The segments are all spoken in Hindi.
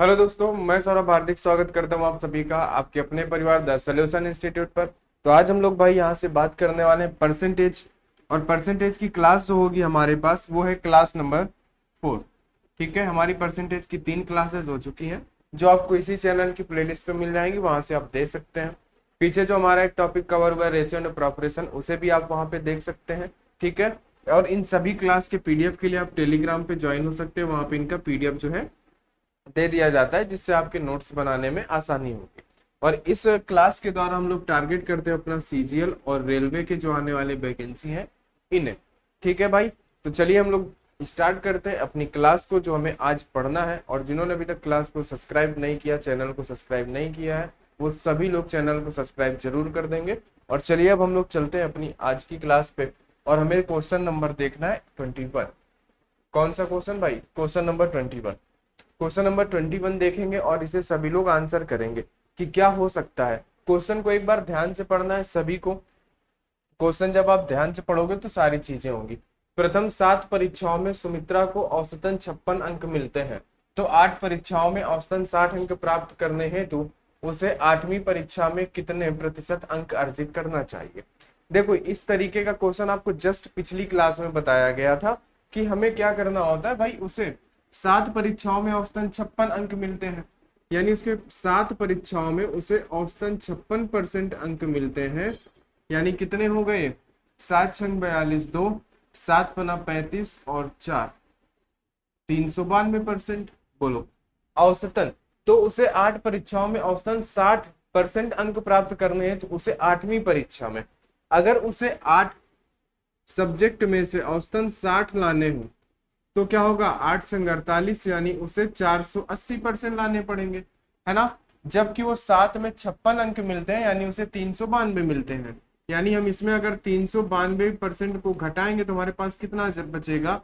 हेलो दोस्तों, मैं सौरभ हार्दिक स्वागत करता हूं आप सभी का आपके अपने परिवार द सॉल्यूशन इंस्टीट्यूट पर। तो आज हम लोग भाई यहाँ से बात करने वाले हैं परसेंटेज। और परसेंटेज की क्लास जो होगी हमारे पास वो है क्लास नंबर 4। ठीक है, हमारी परसेंटेज की 3 क्लासेस हो चुकी हैं जो आपको इसी चैनल की प्लेलिस्ट पे मिल जाएंगी, वहां से आप देख सकते हैं। पीछे जो हमारा एक टॉपिक कवर हुआ है रेशियो एंड प्रोपोर्शन, उसे भी आप वहां पे देख सकते हैं। ठीक है, और इन सभी क्लास के पीडीएफ के लिए आप टेलीग्राम पे ज्वाइन हो सकते हैं, वहां पे इनका पीडीएफ जो है दे दिया जाता है, जिससे आपके नोट्स बनाने में आसानी होगी। और इस क्लास के द्वारा हम लोग टारगेट करते हैं अपना सीजीएल और रेलवे के जो आने वाले वैकेंसी हैं इन्हें। ठीक है भाई, तो चलिए हम लोग स्टार्ट करते हैं अपनी क्लास को जो हमें आज पढ़ना है। और जिन्होंने अभी तक क्लास को सब्सक्राइब नहीं किया, चैनल को सब्सक्राइब नहीं किया है, वो सभी लोग चैनल को सब्सक्राइब जरूर कर देंगे। और चलिए अब हम लोग चलते हैं अपनी आज की क्लास पे। और हमें क्वेश्चन नंबर देखना है 21। कौन सा क्वेश्चन भाई? Question number 21। क्वेश्चन नंबर 21 देखेंगे और इसे सभी लोग आंसर करेंगे कि क्या हो सकता है। क्वेश्चन को एक बार ध्यान से पढ़ना है सभी को। क्वेश्चन जब आप ध्यान से पढ़ोगे तो सारी चीजें होंगी। प्रथम 7 परीक्षाओं में सुमित्रा को औसतन 56 अंक मिलते हैं, तो 8 परीक्षाओं में औसतन 60 अंक प्राप्त करने हेतु उसे 8वीं परीक्षा में कितने प्रतिशत अंक अर्जित करना चाहिए। देखो, इस तरीके का क्वेश्चन आपको जस्ट पिछली क्लास में बताया गया था कि हमें क्या करना होता है भाई। उसे 7 परीक्षाओं में औसतन 56 अंक मिलते हैं, यानी उसके 7 परीक्षाओं में उसे औसतन 56% अंक मिलते हैं। यानी कितने हो गए? 7 छंग 42, 2 7 पना 35 और 4 392%। बोलो औसतन। तो उसे 8 परीक्षाओं में औसतन 60% अंक प्राप्त करने हैं, तो उसे 8वीं परीक्षा में अगर उसे 8 सब्जेक्ट में से औसतन 60 लाने हो तो क्या होगा? 8 संग 48, यानी उसे 480% लाने पड़ेंगे, है ना। जबकि वो 7 में 56 अंक मिलते हैं, यानी उसे 392 मिलते हैं। यानी हम इसमें अगर 392% को घटाएंगे तो हमारे पास कितना बचेगा?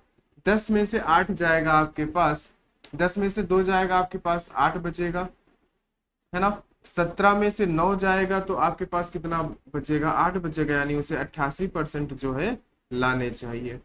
10 में से 8 जाएगा आपके पास, 10 में से 2 जाएगा आपके पास, 8 बचेगा, है ना। 17 में से 9 जाएगा तो आपके पास कितना बचेगा? 8 बचेगा, यानी उसे 88% जो है लाने चाहिए,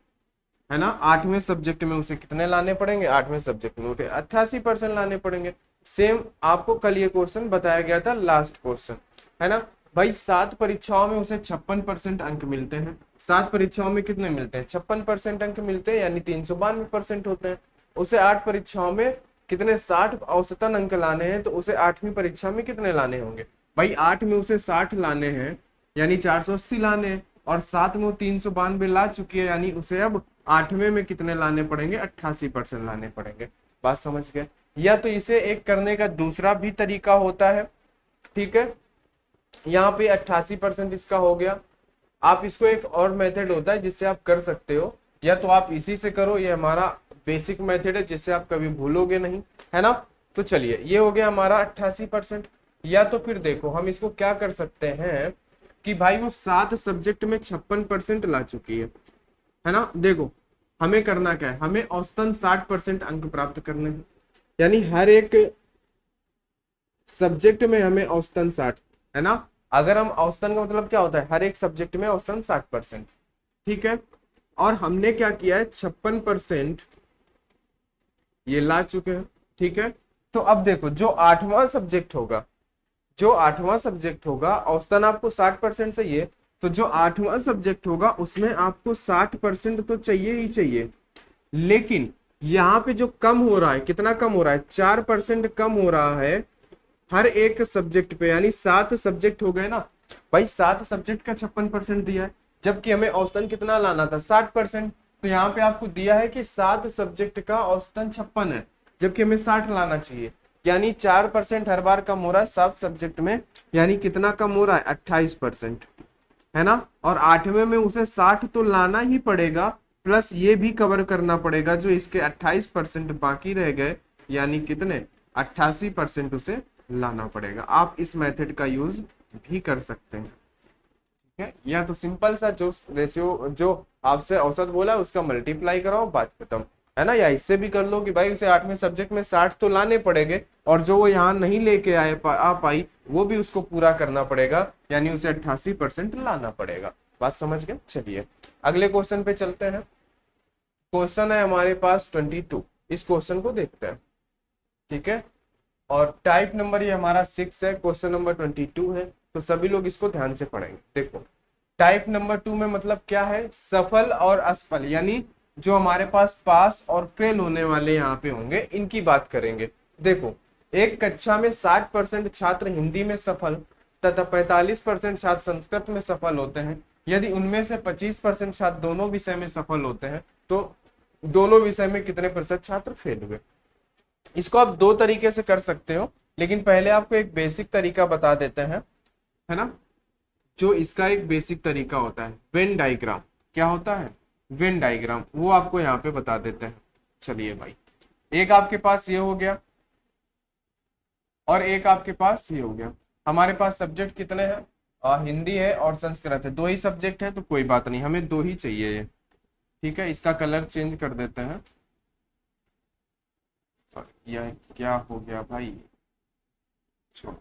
है ना। 8वें सब्जेक्ट में उसे कितने लाने पड़ेंगे? 8वें सब्जेक्ट में उसे 88% लाने पड़ेंगे। सेम आपको कल ये क्वेश्चन बताया गया था, लास्ट क्वेश्चन, है ना भाई। 7 परीक्षाओं में उसे 56% अंक मिलते हैं। 7 परीक्षाओं में कितने मिलते हैं? 56% अंक मिलते हैं, यानी 392% होते हैं। उसे 8 परीक्षाओं में कितने 60 औसतन अंक लाने हैं, तो उसे 8वीं परीक्षा में कितने लाने होंगे भाई? 8 में उसे 60 लाने हैं, यानी 480 लाने हैं। और 7 में वो 392 ला चुकी है, यानी उसे अब 8वें में कितने लाने पड़ेंगे? 88% लाने पड़ेंगे। बात समझ गए? या तो इसे एक करने का दूसरा भी तरीका होता है। ठीक है, यहाँ पे 88% इसका हो गया। आप इसको एक और मेथड होता है जिससे आप कर सकते हो, या तो आप इसी से करो, ये हमारा बेसिक मेथड है जिससे आप कभी भूलोगे नहीं, है ना। तो चलिए, ये हो गया हमारा 88%। या तो फिर देखो, हम इसको क्या कर सकते हैं कि भाई वो 7 सब्जेक्ट में 56% ला चुकी है ना। देखो, हमें करना क्या है? हमें औसतन 60% अंक प्राप्त करने हैं, यानी हर एक सब्जेक्ट में हमें औसतन 60, है ना। अगर हम औसतन का मतलब क्या होता है? हर एक सब्जेक्ट में औसतन 60%। ठीक है, और हमने क्या किया है? 56% ये ला चुके हैं। ठीक है, तो अब देखो, जो 8वां सब्जेक्ट होगा, जो 8वां सब्जेक्ट होगा, औसतन आपको 60% चाहिए, तो जो 8वां सब्जेक्ट होगा उसमें आपको 60% तो चाहिए ही चाहिए। लेकिन यहाँ पे जो कम हो रहा है, कितना कम हो रहा है? 4% कम हो रहा है हर एक सब्जेक्ट पे, यानी 7 सब्जेक्ट हो गए ना भाई। 7 सब्जेक्ट का 56% दिया है, जबकि हमें औसतन कितना लाना था? 60%। तो यहाँ पे आपको दिया है कि 7 सब्जेक्ट का औसतन 56 है, जबकि हमें 60 लाना चाहिए, यानी 4% हर बार कम हो रहा है 7 सब्जेक्ट में। यानी कितना कम हो रहा है? 28%, है ना। और 8वें में उसे 60 तो लाना ही पड़ेगा, प्लस ये भी कवर करना पड़ेगा जो इसके 28% बाकी रह गए, यानी कितने? 88% उसे लाना पड़ेगा। आप इस मेथड का यूज भी कर सकते हैं। ठीक है, या तो सिंपल सा जो रेशियो जो आपसे औसत बोला उसका मल्टीप्लाई कराओ, बात खत्म, है ना। या इससे भी कर लो कि भाई उसे 8वें सब्जेक्ट में 60 तो लाने पड़ेंगे, और जो वो यहाँ नहीं लेके आ पाई वो भी उसको पूरा करना पड़ेगा, यानी उसे 88% लाना पड़ेगा। बात समझ गए? चलिए अगले क्वेश्चन पे चलते हैं। क्वेश्चन है हमारे पास 22। इस क्वेश्चन को देखते हैं। ठीक है, और टाइप नंबर ये हमारा 6 है, क्वेश्चन नंबर 22 है। तो सभी लोग इसको ध्यान से पढ़ेंगे। देखो टाइप नंबर 2 में मतलब क्या है, सफल और असफल, यानी जो हमारे पास पास और फेल होने वाले यहाँ पे होंगे इनकी बात करेंगे। देखो एक कक्षा में 60% छात्र हिंदी में सफल तथा 45% छात्र संस्कृत में सफल होते हैं। यदि उनमें से 25% छात्र दोनों विषय में सफल होते हैं तो दोनों विषय में कितने प्रतिशत छात्र फेल हुए। इसको आप दो तरीके से कर सकते हो, लेकिन पहले आपको एक बेसिक तरीका बता देते हैं, है ना। जो इसका एक बेसिक तरीका होता है वेन डायग्राम, क्या होता है वेन डायग्राम, वो आपको यहाँ पे बता देते हैं। चलिए भाई, एक आपके पास ये हो गया और एक आपके पास ये हो गया। हमारे पास सब्जेक्ट कितने हैं, हिंदी है और संस्कृत है, दो ही सब्जेक्ट है तो कोई बात नहीं, हमें दो ही चाहिए ये। ठीक है, इसका कलर चेंज कर देते हैं। यह क्या हो गया भाई, छोड़ो,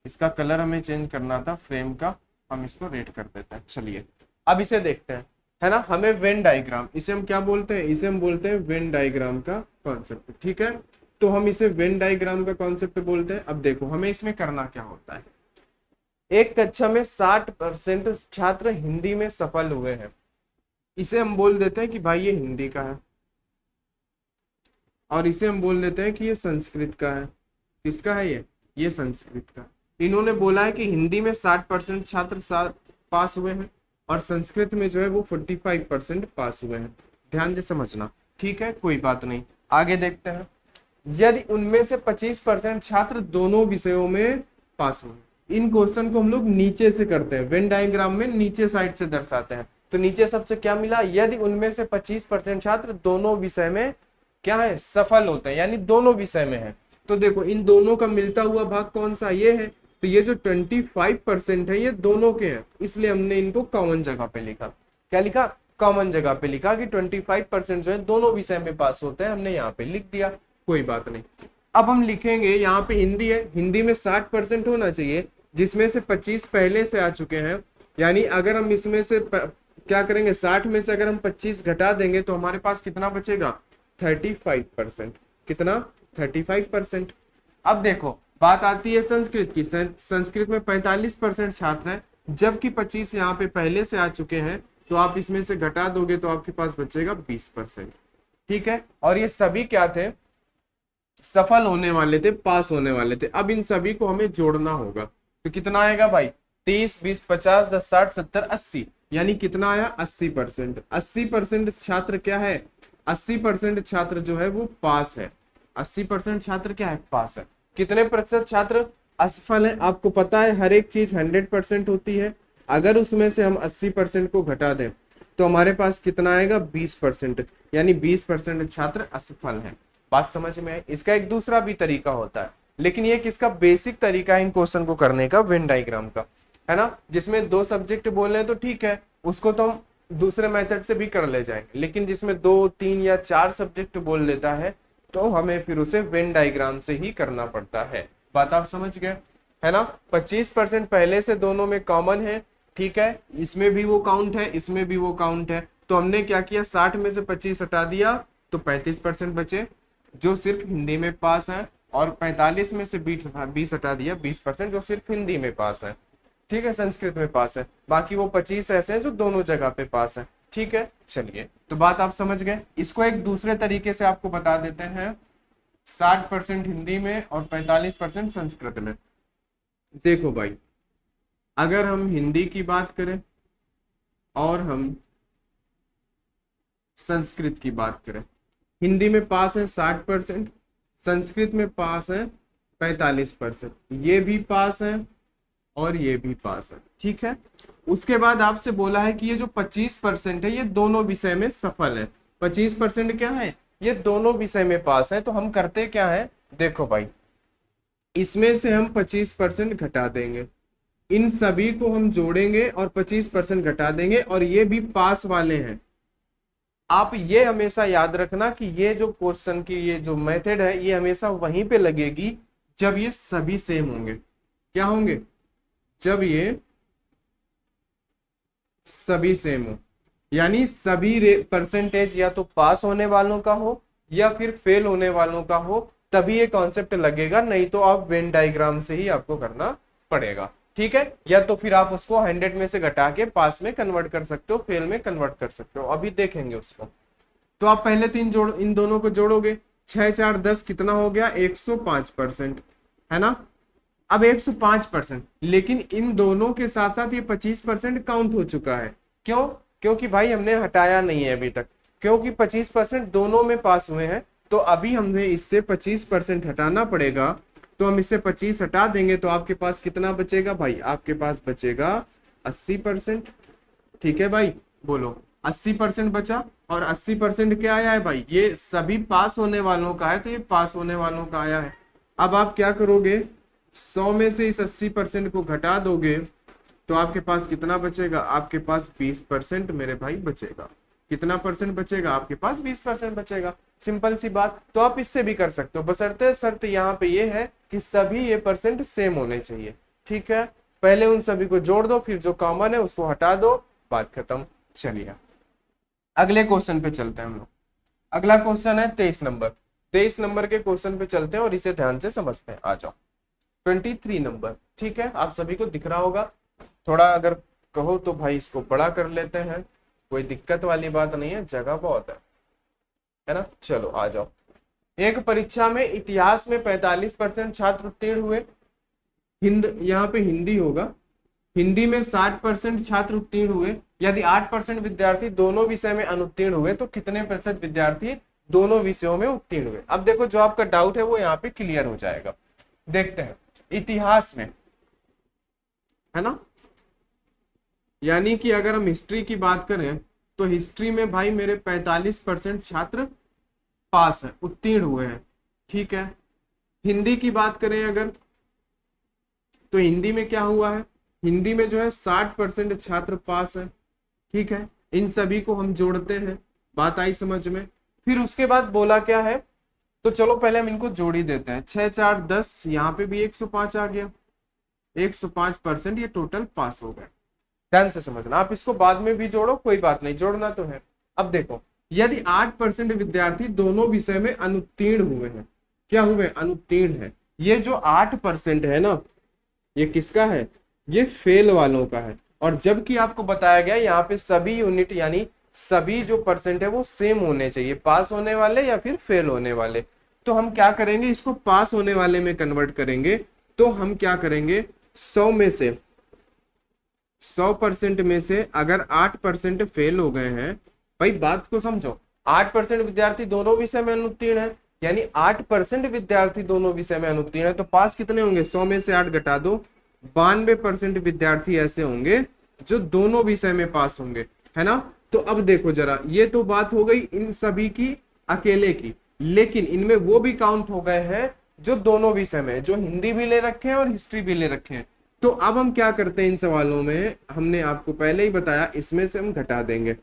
इसका कलर हमें चेंज करना था फ्रेम का, हम इसको रेड कर देते हैं। चलिए अब इसे देखते हैं, है ना। हमें वेन डायग्राम, इसे हम क्या बोलते हैं, इसे हम बोलते हैं वेन डायग्राम का कॉन्सेप्ट। ठीक है, तो हम इसे वेन डायग्राम का कॉन्सेप्ट बोलते हैं। अब देखो हमें इसमें करना क्या होता है। एक कक्षा में 60% छात्र हिंदी में सफल हुए हैं, इसे हम बोल देते हैं कि भाई ये हिंदी का है, और इसे हम बोल देते हैं कि ये संस्कृत का है। किसका है ये संस्कृत का। इन्होंने बोला है कि हिंदी में 60% छात्र पास हुए हैं और संस्कृत में जो है वो 45% पास हुए हैं। ध्यान से समझना, ठीक है, कोई बात नहीं। आगे देखते हैं, यदि उनमें से 25% छात्र दोनों विषयों में पास हुए। इन क्वेश्चन को हम लोग नीचे से करते हैं, वेन डायग्राम में नीचे साइड से दर्शाते हैं। तो नीचे सबसे क्या मिला, यदि उनमें से 25% छात्र दोनों विषय में क्या है सफल होते हैं, यानी दोनों विषय में है। तो देखो इन दोनों का मिलता हुआ भाग कौन सा, ये है। तो ये जो 25% है ये दोनों के हैं, इसलिए हमने इनको कॉमन जगह पे लिखा। क्या लिखा, कॉमन जगह पे लिखा कि 25% जो है दोनों विषय में पास होते हैं, हमने यहाँ पे लिख दिया, कोई बात नहीं। अब हम लिखेंगे, यहाँ पे हिंदी है, हिंदी में 60% होना चाहिए, जिसमें से 25 पहले से आ चुके हैं। यानी अगर हम इसमें से क्या करेंगे, 60 में से अगर हम 25 घटा देंगे तो हमारे पास कितना बचेगा, 35%। कितना, 35%। अब देखो बात आती है संस्कृत की। संस्कृत में 45% छात्र हैं, जबकि 25 यहाँ पे पहले से आ चुके हैं, तो आप इसमें से घटा दोगे तो आपके पास बचेगा 20%। ठीक है, और ये सभी क्या थे, सफल होने वाले थे, पास होने वाले थे। अब इन सभी को हमें जोड़ना होगा, तो कितना आएगा भाई, 30, 20, 50, 10, 60, 70, 80, यानी कितना आया 80%। 80% छात्र क्या है, 80% छात्र जो है वो पास है। 80% छात्र क्या है, पास है। कितने प्रतिशत छात्र असफल है, आपको पता है हर एक चीज 100% होती है। अगर उसमें से हम 80% को घटा दें तो हमारे पास कितना आएगा, 20%, यानी 20% छात्र असफल हैं। बात समझ में आई। इसका एक दूसरा भी तरीका होता है, लेकिन ये किसका बेसिक तरीका है इन क्वेश्चन को करने का, वेन डायग्राम का, है ना। जिसमें 2 सब्जेक्ट बोल रहे हैं तो ठीक है, उसको तो हम दूसरे मेथड से भी कर ले जाएंगे, लेकिन जिसमें 2, 3 या 4 सब्जेक्ट बोल लेता है तो हमें फिर उसे वेन डायग्राम से ही करना पड़ता है। बात आप समझ गए, है ना। 25% पहले से दोनों में कॉमन है, ठीक है, इसमें भी वो काउंट है, इसमें भी वो काउंट है। तो हमने क्या किया, 60 में से 25 हटा दिया तो 35% बचे जो सिर्फ हिंदी में पास है, और 45 में से 20 हटा दिया, 20% जो सिर्फ हिंदी में पास है, ठीक है, संस्कृत में पास है। बाकी वो 25 ऐसे हैं जो दोनों जगह पे पास है। ठीक है, चलिए, तो बात आप समझ गए। इसको एक दूसरे तरीके से आपको बता देते हैं, 60% हिंदी में और 45% संस्कृत में। देखो भाई, अगर हम हिंदी की बात करें और हम संस्कृत की बात करें, हिंदी में पास है 60%, संस्कृत में पास है 45%, ये भी पास है और ये भी पास है। ठीक है, उसके बाद आपसे बोला है कि ये जो 25% है ये दोनों विषय में सफल है। 25% क्या है, ये दोनों विषय में पास है। तो हम करते क्या है, देखो भाई, इसमें से हम 25% घटा देंगे, इन सभी को हम जोड़ेंगे और 25% घटा देंगे, और ये भी पास वाले हैं। आप ये हमेशा याद रखना कि ये जो क्वेश्चन की ये जो मेथड है ये हमेशा वहीं पे लगेगी जब ये सभी सेम होंगे। क्या होंगे, जब ये सभी सेम हो, यानी सभी परसेंटेज या तो पास होने वालों का हो या फिर फेल होने वालों का हो, तभी ये कॉन्सेप्ट लगेगा, नहीं तो आप वेन डायग्राम से ही आपको करना पड़ेगा। ठीक है, या तो फिर आप उसको 100 में से घटा के पास में कन्वर्ट कर सकते हो, फेल में कन्वर्ट कर सकते हो, अभी देखेंगे उसको। तो आप पहले तो इन दोनों को जोड़ोगे, 6 4 10 कितना हो गया, 105%, है ना। अब 105%, लेकिन इन दोनों के साथ साथ ये 25% काउंट हो चुका है। क्यों? क्योंकि भाई हमने हटाया नहीं है अभी तक, क्योंकि 25% दोनों में पास हुए हैं, तो अभी हमें इससे 25% हटाना पड़ेगा। तो हम इससे 25 हटा देंगे तो आपके पास कितना बचेगा भाई, आपके पास बचेगा 80%। ठीक है भाई, बोलो 80% बचा, और 80% क्या आया है भाई, ये सभी पास होने वालों का है, तो ये पास होने वालों का आया है। अब आप क्या करोगे, 100 में से इस 80% को घटा दोगे तो आपके पास कितना बचेगा, आपके पास 20% मेरे भाई बचेगा। कितना परसेंट बचेगा, आपके पास 20% बचेगा। सिंपल सी बात। तो आप इससे भी कर सकते हो, बशर्ते शर्त यहाँ पे ये है कि सभी ये परसेंट सेम होने चाहिए। ठीक है, पहले उन सभी को जोड़ दो, फिर जो कॉमन है उसको हटा दो, बात खत्म। चलिए अगले क्वेश्चन पे चलते हैं हम लोग। अगला क्वेश्चन है 23 नंबर। 23 नंबर के क्वेश्चन पे चलते हैं और इसे ध्यान से समझते हैं। आ जाओ 23 नंबर। ठीक है, आप सभी को दिख रहा होगा। थोड़ा अगर कहो तो भाई इसको बड़ा कर लेते हैं, कोई दिक्कत वाली बात नहीं है, जगह बहुत है ना। चलो आ जाओ। एक परीक्षा में इतिहास में 45% छात्र उत्तीर्ण हुए। यहाँ पे हिंदी होगा। हिंदी में 60% छात्र उत्तीर्ण हुए। यदि 8% विद्यार्थी दोनों विषय में अनुत्तीर्ण हुए तो कितने प्रतिशत विद्यार्थी दोनों विषयों में उत्तीर्ण हुए। अब देखो, जो आपका डाउट है वो यहाँ पे क्लियर हो जाएगा। देखते हैं इतिहास में, है ना, यानी कि अगर हम हिस्ट्री की बात करें तो हिस्ट्री में भाई मेरे 45% छात्र पास है, उत्तीर्ण हुए हैं। ठीक है, हिंदी की बात करें अगर, तो हिंदी में क्या हुआ है, हिंदी में जो है 60% छात्र पास है। ठीक है, इन सभी को हम जोड़ते हैं, बात आई समझ में। फिर उसके बाद बोला क्या है, तो चलो पहले हम इनको जोड़ ही देते हैं। 6 4 10, यहाँ पे भी 105 आ गया, 105% ये टोटल पास हो गए। ध्यान से समझना, आप इसको बाद में भी जोड़ो, कोई बात नहीं, जोड़ना तो है। अब देखो, यदि 8% विद्यार्थी दोनों विषय में अनुत्तीर्ण हुए हैं, क्या हुए, अनुत्तीर्ण है। ये जो 8% है ना, ये किसका है, ये फेल वालों का है। और जबकि आपको बताया गया यहाँ पे सभी यूनिट यानी सभी जो परसेंट है वो सेम होने चाहिए, पास होने वाले या फिर फेल होने वाले। तो हम क्या करेंगे, इसको पास होने वाले में कन्वर्ट करेंगे। तो हम क्या करेंगे, 100 में से 100% में से अगर 8% फेल हो गए हैं, भाई बात को समझो, 8% विद्यार्थी दोनों विषय में अनुत्तीर्ण है, यानी 8% विद्यार्थी दोनों विषय में अनुत्तीर्ण है, तो पास कितने होंगे, 100 में से 8 घटा दो, 92% विद्यार्थी ऐसे होंगे जो दोनों विषय में पास होंगे, है ना। तो अब देखो जरा, ये तो बात हो गई इन सभी की अकेले की, लेकिन इनमें वो भी काउंट हो गए हैं जो दोनों विषय में, जो हिंदी भी ले रखे हैं और हिस्ट्री भी ले रखे हैं। तो अब हम क्या करते हैं, इन सवालों में हमने आपको पहले ही बताया, इसमें से हम घटा देंगे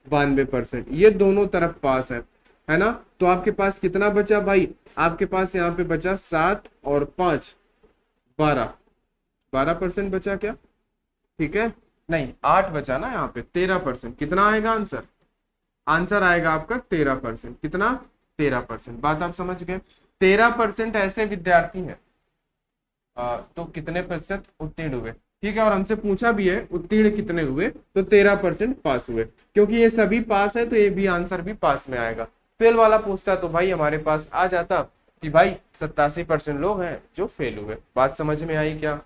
92%, ये दोनों तरफ पास है ना। तो आपके पास कितना बचा भाई, आपके पास यहाँ पे बचा 7 और 5 12% बचा क्या, ठीक है, नहीं 8 बचा ना, यहाँ पे 13%। कितना आएगा आंसर, आंसर आएगा आपका 13%। कितना, 13%। बात आप समझ गए। 13% ऐसे विद्यार्थी हैं, तो कितने प्रतिशत उत्तीर्ण हुए। ठीक है, और हमसे पूछा भी है उत्तीर्ण कितने हुए, तो 13% पास हुए। क्योंकि ये सभी पास है तो ये भी आंसर भी पास में आएगा। फेल वाला पूछता तो भाई हमारे पास आ जाता कि भाई 87% लोग हैं जो फेल हुए। बात समझ में आई क्या।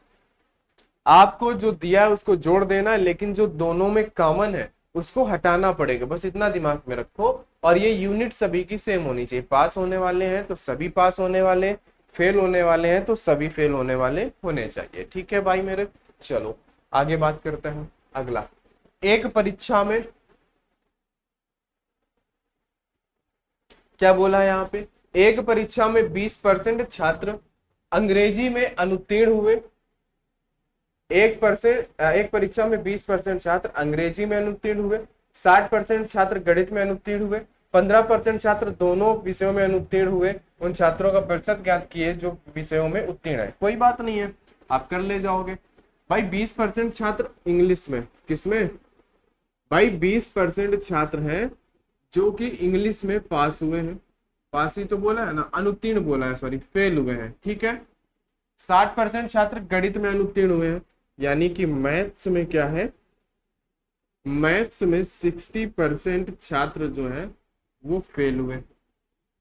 आपको जो दिया है उसको जोड़ देना, लेकिन जो दोनों में कॉमन है उसको हटाना पड़ेगा, बस इतना दिमाग में रखो। और ये यूनिट सभी की सेम होनी चाहिए, पास होने वाले हैं तो सभी पास होने वाले, फेल होने वाले हैं तो सभी फेल होने वाले होने चाहिए। ठीक है भाई मेरे, चलो आगे बात करते हैं। अगला, एक परीक्षा में क्या बोला है यहाँ पे, एक परीक्षा में 20% छात्र अंग्रेजी में अनुत्तीर्ण हुए। एक परीक्षा में 20% छात्र अंग्रेजी में अनुत्तीर्ण हुए, 60% छात्र गणित में अनुत्तीर्ण हुए, 15% छात्र दोनों विषयों में अनुत्तीर्ण हुए। उन छात्रों का प्रतिशत ज्ञात किए जो विषयों में उत्तीर्ण है। कोई बात नहीं है, आप कर ले जाओगे। भाई 20% छात्र इंग्लिश में, किसमें भाई, 20% छात्र हैं जो कि इंग्लिश में पास हुए हैं। पास ही तो बोला है ना, अनुत्तीर्ण बोला है, सॉरी फेल हुए हैं, ठीक है। 60% छात्र गणित में अनुत्तीर्ण हुए हैं, यानी कि मैथ्स में क्या है, मैथ्स में 60% छात्र जो है वो फेल हुए,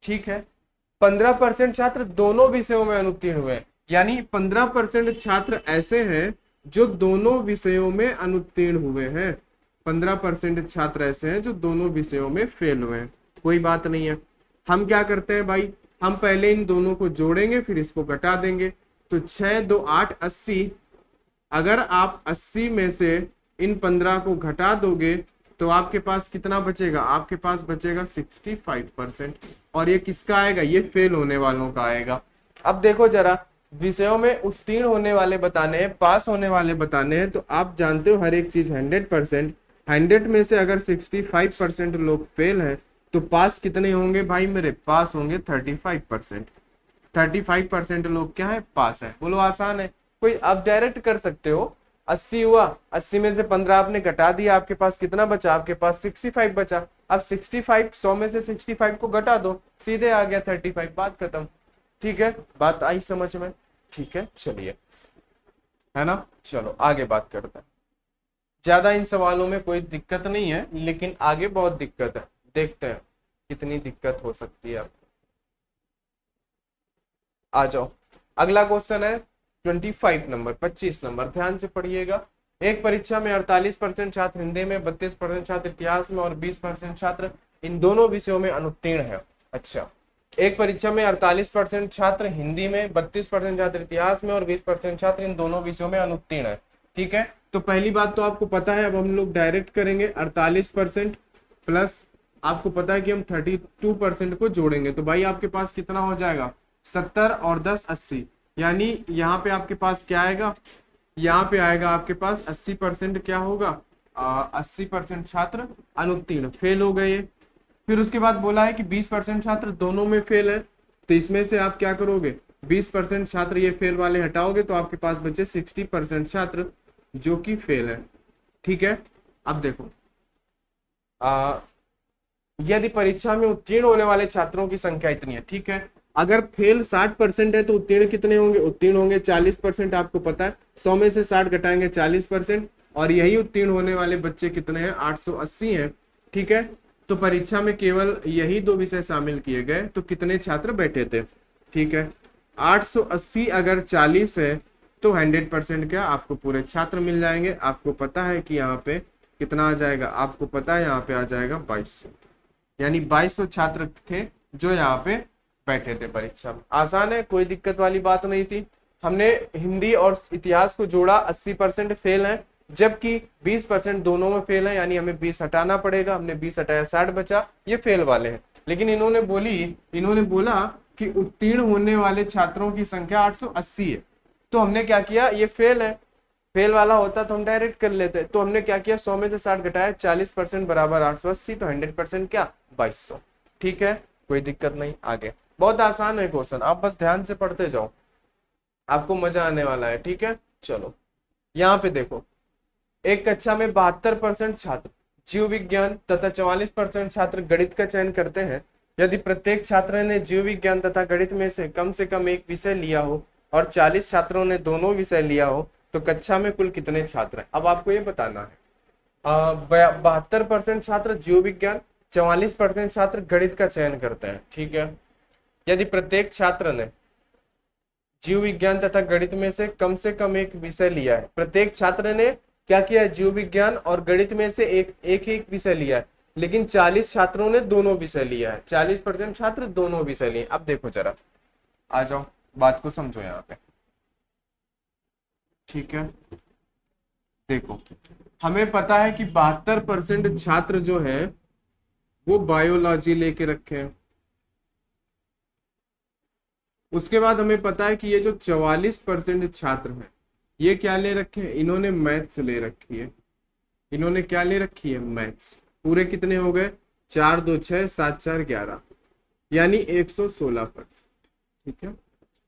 ठीक है। 15% छात्र दोनों विषयों में अनुत्तीर्ण हुए, यानी 15% छात्र ऐसे हैं जो दोनों विषयों में अनुत्तीर्ण हुए हैं, 15% छात्र ऐसे हैं जो दोनों विषयों में फेल हुए हैं। कोई बात नहीं है, हम क्या करते हैं भाई, हम पहले इन दोनों को जोड़ेंगे फिर इसको घटा देंगे। तो 6 2 8 80, अगर आप 80 में से इन 15 को घटा दोगे तो आपके पास कितना बचेगा, आपके पास बचेगा 65%। और ये किसका आएगा, ये फेल होने वालों का आएगा। अब देखो जरा, विषयों में उत्तीर्ण होने वाले बताने हैं, पास होने वाले बताने हैं, तो आप जानते हो हर एक चीज 100%, 100 में से अगर 65% लोग फेल हैं तो पास कितने होंगे भाई मेरे, पास होंगे 35%। 35% लोग क्या है, पास है। बोलो आसान है, कोई आप डायरेक्ट कर सकते हो। 80 हुआ, 80 में से 15 आपने घटा दिया, आपके पास कितना बचा, आपके पास 65 बचा। अब 65, 100 में से 65 को घटा दो, सीधे आ गया 35, बात खत्म। ठीक है, बात आई समझ में, ठीक है चलिए, है ना। चलो आगे बात करते हैं। ज्यादा इन सवालों में कोई दिक्कत नहीं है, लेकिन आगे बहुत दिक्कत है, देखते हैं कितनी दिक्कत हो सकती है आपको। आ जाओ, अगला क्वेश्चन है 25 नंबर, 25 नंबर, ध्यान से पढ़िएगा। एक परीक्षा में 48% छात्र हिंदी में, 32% छात्र इतिहास में और 20% छात्र इन दोनों विषयों में अनुत्तीर्ण है। अच्छा, एक परीक्षा में 48% छात्र हिंदी में, 32% छात्र इतिहास में और 20% छात्र इन दोनों विषयों में अनुत्तीर्ण है, ठीक है। तो पहली बात तो आपको पता है, अब हम लोग डायरेक्ट करेंगे 48% प्लस आपको पता है कि हम 32% को जोड़ेंगे, तो भाई आपके पास कितना हो जाएगा, 70 और 10 80, यानी यहाँ पे आपके पास क्या आएगा, यहाँ पे आएगा आपके पास 80% क्या होगा, 80% छात्र अनुत्तीर्ण फेल हो गए। फिर उसके बाद बोला है कि 20% छात्र दोनों में फेल है, तो इसमें से आप क्या करोगे, 20% छात्र ये फेल वाले हटाओगे तो आपके पास बचे 60% छात्र जो कि फेल है, ठीक है। अब देखो, यदि परीक्षा में उत्तीर्ण होने वाले छात्रों की संख्या इतनी है, ठीक है, अगर फेल 60% है तो उत्तीर्ण कितने होंगे, उत्तीर्ण होंगे 40%, आपको पता है 100 में से 60 घटाएंगे 40%, और यही उत्तीर्ण होने वाले बच्चे कितने हैं, 880 हैं, ठीक है। तो परीक्षा में केवल यही दो विषय शामिल किए गए, तो कितने छात्र बैठे थे, ठीक है। 880 अगर 40 है तो 100% क्या आपको पूरे छात्र मिल जाएंगे। आपको पता है कि यहाँ पे कितना आ जाएगा, आपको पता है यहाँ पे आ जाएगा 2200, यानी 2200 छात्र थे जो यहाँ पे बैठे थे परीक्षा में। आसान है, कोई दिक्कत वाली बात नहीं थी। हमने हिंदी और इतिहास को जोड़ा, 80% फेल है, जबकि 20% दोनों में फेल है, यानी हमें 20 हटाना पड़ेगा। हमने 20 हटाया, 60 बचा, ये फेल वाले हैं। लेकिन इन्होंने बोला कि उत्तीर्ण होने वाले छात्रों की संख्या 880 है, तो हमने क्या किया, ये फेल है, फेल वाला होता तो हम डायरेक्ट कर लेते। तो हमने क्या किया, 100 में से 60 घटाया, 40% बराबर 880, तो 100% क्या, 2200, ठीक है, कोई दिक्कत नहीं। आगे बहुत आसान है क्वेश्चन, आप बस ध्यान से पढ़ते जाओ, आपको मजा आने वाला है, ठीक है। चलो यहाँ पे देखो, एक कक्षा में 72% छात्र जीव विज्ञान तथा 44% छात्र गणित का चयन करते हैं। यदि प्रत्येक छात्र ने जीव विज्ञान तथा गणित में से कम एक विषय लिया हो और 40 छात्रों ने दोनों विषय लिया हो, तो कक्षा में कुल कितने छात्र हैं। अब आपको ये बताना है, 72% छात्र जीव विज्ञान, 44% छात्र गणित का चयन करते हैं, ठीक है। यदि प्रत्येक छात्र ने जीव विज्ञान तथा गणित में से कम एक विषय लिया है, प्रत्येक छात्र ने क्या किया है, जीव विज्ञान और गणित में से एक विषय लिया है, लेकिन 40 छात्रों ने दोनों विषय लिया है, 40% छात्र दोनों विषय लिए। अब देखो जरा, आ जाओ, बात को समझो यहाँ पे, ठीक है। देखो, हमें पता है कि 72% छात्र जो है वो बायोलॉजी लेके रखे हैं। उसके बाद हमें पता है कि ये जो 44% छात्र हैं ये क्या ले रखे हैं, इन्होंने मैथ्स ले रखी है। इन्होंने क्या ले रखी है, मैथ्स। पूरे कितने हो गए, 4 2 6 7 4 11, यानी 116%, ठीक है,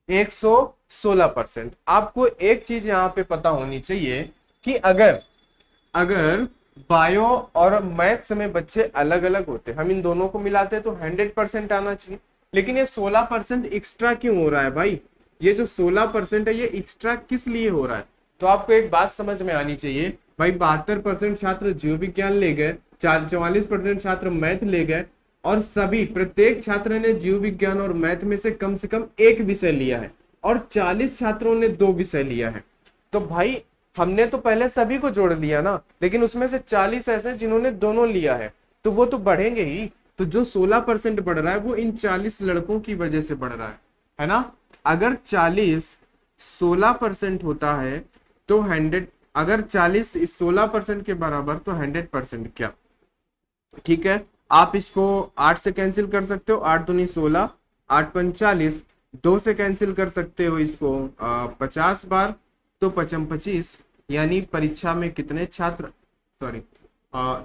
116%। आपको एक चीज यहाँ पे पता होनी चाहिए कि अगर बायो और मैथ्स में बच्चे अलग अलग होते, हम इन दोनों को मिलाते तो 100% आना चाहिए, लेकिन ये 16% एक्स्ट्रा क्यों हो रहा है भाई? ये जो 16% है ये एक्स्ट्रा किस लिए हो रहा है? तो आपको एक बात समझ में आनी चाहिए भाई, 72% छात्र जीव विज्ञान ले गए, 44% छात्र मैथ ले गए, और सभी प्रत्येक छात्र ने जीव विज्ञान और मैथ में से कम एक विषय लिया है, और 40 छात्रों ने 2 विषय लिया है। तो भाई हमने तो पहले सभी को जोड़ लिया ना, लेकिन उसमें से 40 ऐसे हैं जिन्होंने दोनों लिया है, तो वो तो बढ़ेंगे ही। तो जो 16% बढ़ रहा है वो इन 40 लड़कों की वजह से बढ़ रहा है ना। अगर 40 16% होता है तो 100, अगर 40 इस 16% के बराबर तो 100% क्या? ठीक है, आप इसको 8 से कैंसिल कर सकते हो, 8 दूनी 16, 8 पंच 40, 2 से कैंसिल कर सकते हो इसको 50 बार, तो 55 25, यानी परीक्षा में कितने छात्र, सॉरी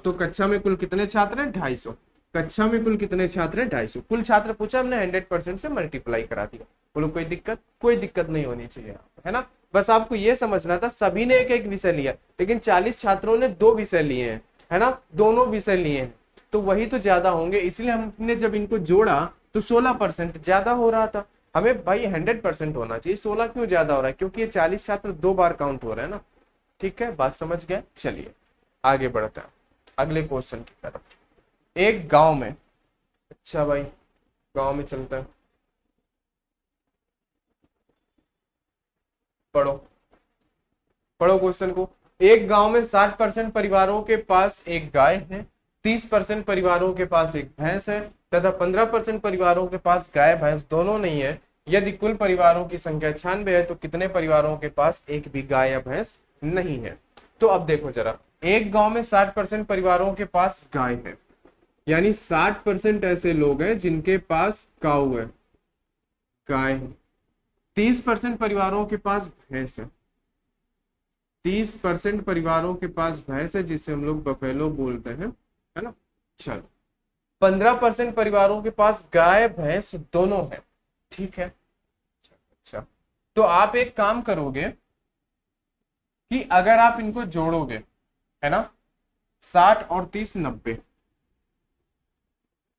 तो कक्षा में कुल कितने छात्र हैं? 250। कक्षा में कुल कितने छात्र हैं? 250। कुल छात्र पूछा, हमने 100% से मल्टीप्लाई करा दिया। बोलो कोई दिक्कत? कोई दिक्कत नहीं होनी चाहिए, है ना। बस आपको ये समझना था, सभी ने एक एक विषय लिया, लेकिन 40 छात्रों ने 2 विषय लिए हैं, है ना, दोनों विषय लिए हैं, तो वही तो ज्यादा होंगे। इसलिए हमने जब इनको जोड़ा तो 16% ज्यादा हो रहा था। हमें भाई 100% होना चाहिए, 16 क्यों ज्यादा हो रहा है? क्योंकि ये 40 छात्र 2 बार काउंट हो रहे हैं ना। ठीक है, बात समझ गए? चलिए आगे बढ़ते हैं अगले क्वेश्चन की तरफ। एक गांव में, अच्छा भाई गांव में चलते हैं, पढ़ो पढ़ो क्वेश्चन को। एक गांव में 60% परिवारों के पास एक गाय है, 30% परिवारों के पास एक भैंस है, तथा 15% परिवारों के पास गाय भैंस दोनों नहीं है। यदि कुल परिवारों की संख्या 96 है तो कितने परिवारों के पास एक भी गाय या भैंस नहीं है? तो अब देखो जरा, एक गांव में 60% परिवारों के पास गाय है, यानी 60% ऐसे लोग हैं जिनके पास काऊ है, गाय है। 30% परिवारों के पास भैंस है, 30% परिवारों के पास भैंस है, जिसे हम लोग बफेलो बोलते हैं, है ना। चलो, 15% परिवारों के पास गाय भैंस दोनों है, ठीक है। अच्छा, तो आप एक काम करोगे कि अगर आप इनको जोड़ोगे, है ना, 60 और 30 90,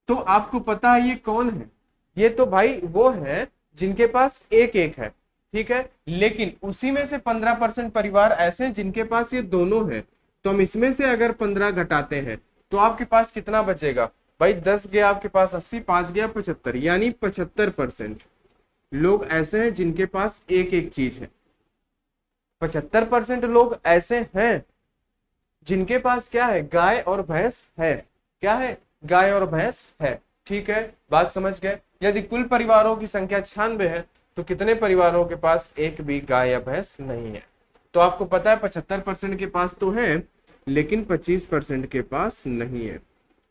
तो आपको पता है ये कौन है? ये तो भाई वो है जिनके पास एक एक है, ठीक है। लेकिन उसी में से 15% परिवार ऐसे हैं जिनके पास ये दोनों है। तो हम इसमें से अगर 15 घटाते हैं तो आपके पास कितना बचेगा भाई? 10 गया आपके पास 80, 5 गया 75, यानी 75% लोग ऐसे हैं जिनके पास एक एक चीज है। 75% लोग ऐसे हैं जिनके पास क्या है? गाय और भैंस है। क्या है? गाय और भैंस है, ठीक है। बात समझ गए? यदि कुल परिवारों की संख्या 96 है तो कितने परिवारों के पास एक भी गाय या भैंस नहीं है? तो आपको पता है 75% के पास तो है, लेकिन 25% के पास नहीं है।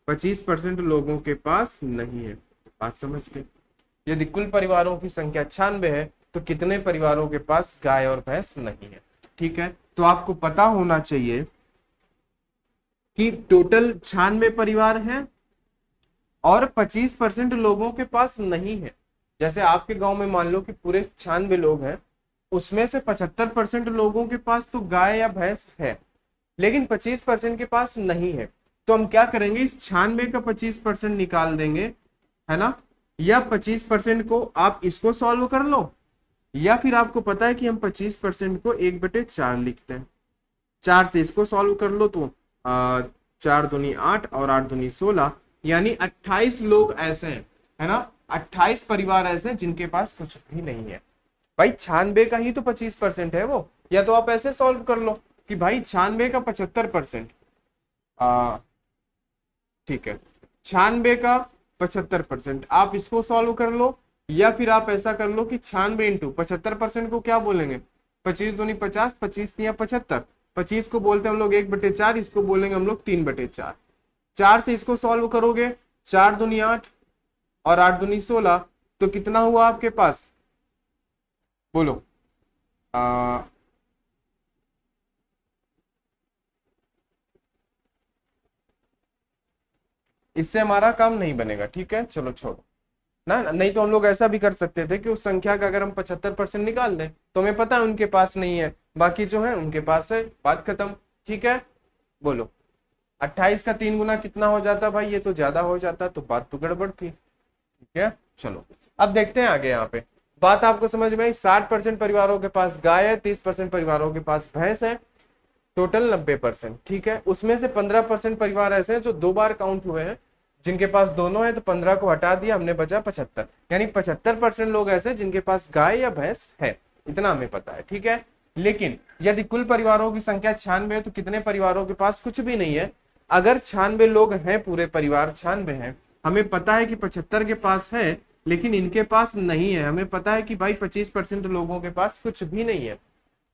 25% लोगों के पास नहीं है। बात समझ गए? यदि कुल परिवारों की संख्या 96 है तो कितने परिवारों के पास गाय और भैंस नहीं है? ठीक है, तो आपको पता होना चाहिए कि टोटल 96 परिवार हैं और 25% लोगों के पास नहीं है। जैसे आपके गांव में मान लो कि पूरे 96 लोग हैं, उसमें से 75% लोगों के पास तो गाय या भैंस है, लेकिन 25% के पास नहीं है। तो हम क्या करेंगे? इस 96 का 25% निकाल देंगे, है ना। या 25% को आप इसको सॉल्व कर लो, या फिर आपको पता है कि हम 25% को 1/4 लिखते हैं। 4 से इसको सॉल्व कर लो तो 4 दूनी 8 और 8 दूनी 16, यानी 28 लोग ऐसे हैं, है ना। 28 परिवार ऐसे हैं जिनके पास कुछ भी नहीं है। भाई 96 का ही तो 25% है वो। या तो आप ऐसे सॉल्व कर लो कि भाई 96 का 75%, ठीक है, 96 का 75%, आप इसको सॉल्व कर लो। या फिर आप ऐसा कर लो कि 96 इंटू 75% को क्या बोलेंगे? 25 दूनी 50, 25 या 75, 25 को बोलते हैं हम लोग 1/4, इसको बोलेंगे हम लोग 3/4। 4 से इसको सॉल्व करोगे, 4 दूनी 8 और 8 दूनी 16, तो कितना हुआ आपके पास? बोलो। इससे हमारा काम नहीं बनेगा, ठीक है, चलो छोड़ो ना। नहीं तो हम लोग ऐसा भी कर सकते थे कि उस संख्या का अगर हम 75% निकाल दें तो हमें पता है उनके पास नहीं है, बाकी जो है उनके पास है, बात खत्म। ठीक है, बोलो। 28 का 3 गुना कितना हो जाता भाई? ये तो ज्यादा हो जाता, तो बात तो गड़बड़ थी। ठीक है, चलो अब देखते हैं आगे। यहाँ पे बात आपको समझ में आई। 60% परिवारों के पास गाय है, 30% परिवारों के पास भैंस है, टोटल 90%। ठीक है, उसमें से 15% परिवार ऐसे हैं जो 2 बार काउंट हुए हैं, जिनके पास दोनों है, तो 15 को हटा दिया हमने, बचा 75। यानी 75% लोग ऐसे जिनके पास गाय या भैंस है, इतना हमें पता है। ठीक है, लेकिन यदि कुल परिवारों की संख्या 96 है तो कितने परिवारों के पास कुछ भी नहीं है। अगर 96 लोग हैं, पूरे परिवार 96 हैं, हमें पता है कि 75 के पास है लेकिन इनके पास नहीं है। हमें पता है कि भाई 25% लोगों के पास कुछ भी नहीं है।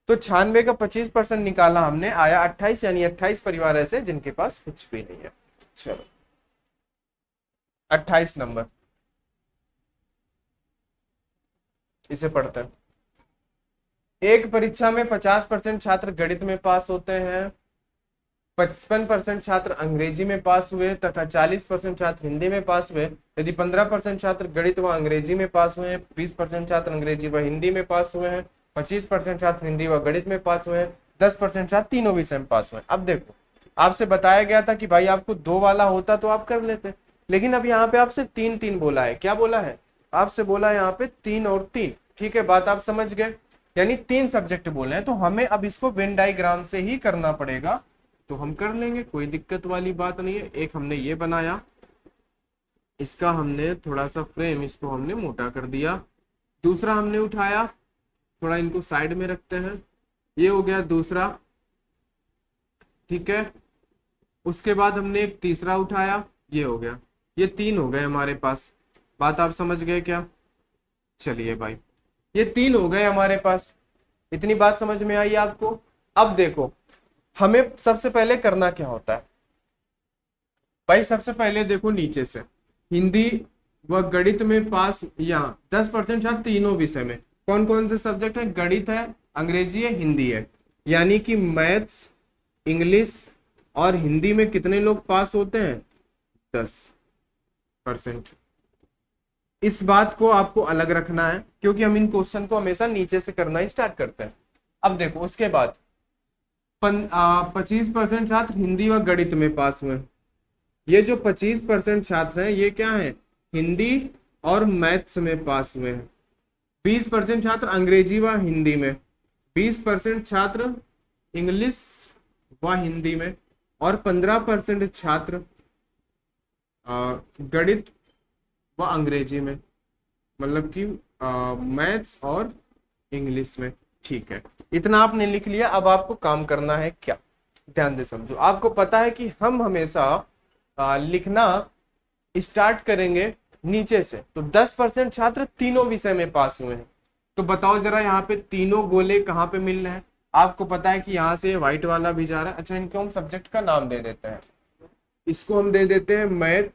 तो 96 का 25% निकाला हमने, आया 28, यानी 28 परिवार ऐसे जिनके पास कुछ भी नहीं है। चलो 28 नंबर, इसे पढ़ते हैं। एक परीक्षा में 50% छात्र गणित में पास होते हैं, 55% छात्र अंग्रेजी में पास हुए तथा 40% छात्र हिंदी में पास हुए। यदि 15% छात्र गणित व अंग्रेजी में पास हुए, 20% छात्र अंग्रेजी व हिंदी में पास हुए हैं, 25% छात्र हिंदी व गणित में पास हुए हैं, 10% छात्र तीनों विषय में पास हुए। अब देखो, आपसे बताया गया था कि भाई आपको 2 वाला होता तो आप कर लेते, लेकिन अब यहाँ पे आपसे 3-3 बोला है। क्या बोला है? आपसे बोला है यहाँ पे 3 और 3। ठीक है, बात आप समझ गए, यानी 3 सब्जेक्ट बोले हैं, तो हमें अब इसको वेन डायग्राम से ही करना पड़ेगा। तो हम कर लेंगे, कोई दिक्कत वाली बात नहीं है। एक हमने ये बनाया, इसका हमने थोड़ा सा फ्रेम, इसको हमने मोटा कर दिया। दूसरा हमने उठाया, थोड़ा इनको साइड में रखते हैं, ये हो गया दूसरा। ठीक है, उसके बाद हमने एक तीसरा उठाया, ये हो गया। ये 3 हो गए हमारे पास। बात आप समझ गए क्या? चलिए भाई, ये 3 हो गए हमारे पास। इतनी बात समझ में आई आपको? अब देखो, हमें सबसे पहले करना क्या होता है भाई। सबसे पहले देखो नीचे से, हिंदी व गणित में पास, यहाँ 10% छात्र तीनों विषय में। कौन कौन से सब्जेक्ट है? गणित है, अंग्रेजी है, हिंदी है। यानी कि मैथ्स, इंग्लिश और हिंदी में कितने लोग पास होते हैं? 10%। इस बात को आपको अलग रखना है, क्योंकि हम इन क्वेश्चन को हमेशा नीचे से करना ही स्टार्ट करते हैं। अब देखो, उसके बाद 25% छात्र हिंदी व गणित में पास हुए। ये जो 25% छात्र हैं, ये क्या है? हिंदी और मैथ्स में पास हुए हैं। 20% छात्र अंग्रेजी व हिंदी में, 20% छात्र इंग्लिश व हिंदी में, और 15% छात्र गणित व अंग्रेजी में, मतलब कि मैथ्स और इंग्लिश में। ठीक है, इतना आपने लिख लिया। अब आपको काम करना है क्या? ध्यान से समझो। आपको पता है कि हम हमेशा लिखना स्टार्ट करेंगे नीचे से। तो 10% छात्र तीनों विषय में पास हुए हैं। तो बताओ जरा, यहाँ पे तीनों गोले कहाँ पे मिल रहे हैं? आपको पता है कि यहाँ से व्हाइट वाला भी जा रहा है। अच्छा, इनको हम सब्जेक्ट का नाम दे देते हैं। इसको हम दे देते हैं मैथ,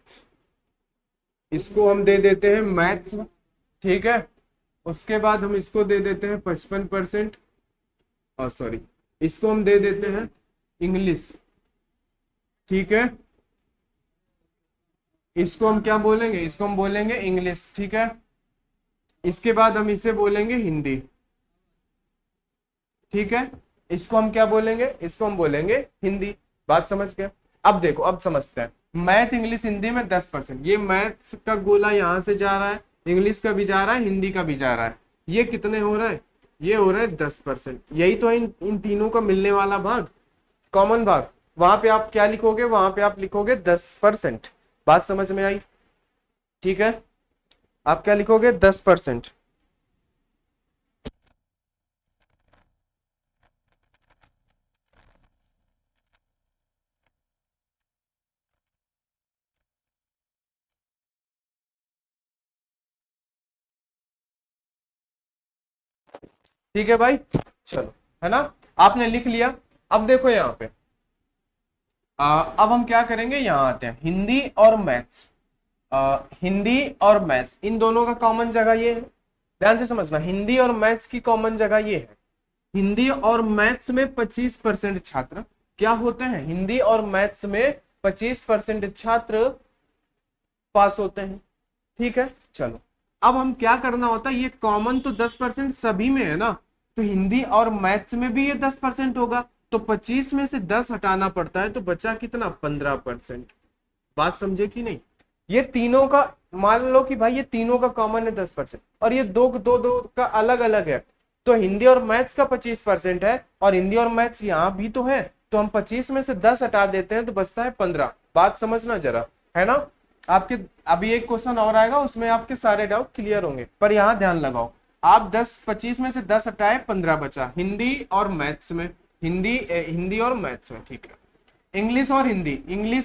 इसको हम दे देते हैं मैथ्स। ठीक है, उसके बाद हम इसको दे देते हैं 55%, और सॉरी, इसको हम दे देते हैं इंग्लिश। ठीक है, इसको हम क्या बोलेंगे? इसको हम बोलेंगे इंग्लिश। ठीक है, इसके बाद हम इसे बोलेंगे हिंदी। ठीक है, इसको हम क्या बोलेंगे? इसको हम बोलेंगे हिंदी। बात समझ गए? अब देखो, अब समझते हैं। मैथ, इंग्लिश, हिंदी में 10%। ये मैथ्स का गोला यहां से जा रहा है, इंग्लिश का भी जा रहा है, हिंदी का भी जा रहा है। ये कितने हो रहा है? ये हो रहा है 10%। यही तो है इन तीनों का मिलने वाला भाग, कॉमन भाग। वहां पे आप क्या लिखोगे? वहां पे आप लिखोगे 10%। बात समझ में आई? ठीक है, आप क्या लिखोगे? 10%। ठीक है भाई, चलो, है ना? आपने लिख लिया। अब देखो यहाँ पे, अब हम क्या करेंगे? यहाँ आते हैं, हिंदी और मैथ्स। हिंदी और मैथ्स, इन दोनों का कॉमन जगह ये है। ध्यान से समझना, हिंदी और मैथ्स की कॉमन जगह ये है। हिंदी और मैथ्स में 25% छात्र क्या होते हैं? हिंदी और मैथ्स में 25% छात्र पास होते हैं। ठीक है, चलो, अब हम क्या करना होता है? ये कॉमन तो 10% सभी में है ना, तो हिंदी और मैथ्स में भी ये 10% होगा। तो 25 में से 10 हटाना पड़ता है, तो बचा कितना? 15%। बात समझे कि नहीं? ये तीनों का मान लो कि भाई ये तीनों का कॉमन है 10% और ये दो दो दो का अलग अलग है, तो हिंदी और मैथ्स का 25% है और हिंदी और मैथ्स यहाँ भी तो है, तो हम 25 में से 10 हटा देते हैं तो बचता है 15। बात समझना जरा, है ना। आपके अभी एक क्वेश्चन और आएगा, उसमें आपके सारे डाउट क्लियर होंगे, पर यहाँ ध्यान लगाओ। आप 25 में से 10 हटाए, 15 बचा हिंदी और मैथ्स में, हिंदी और मैथ्स में, ठीक है। इंग्लिश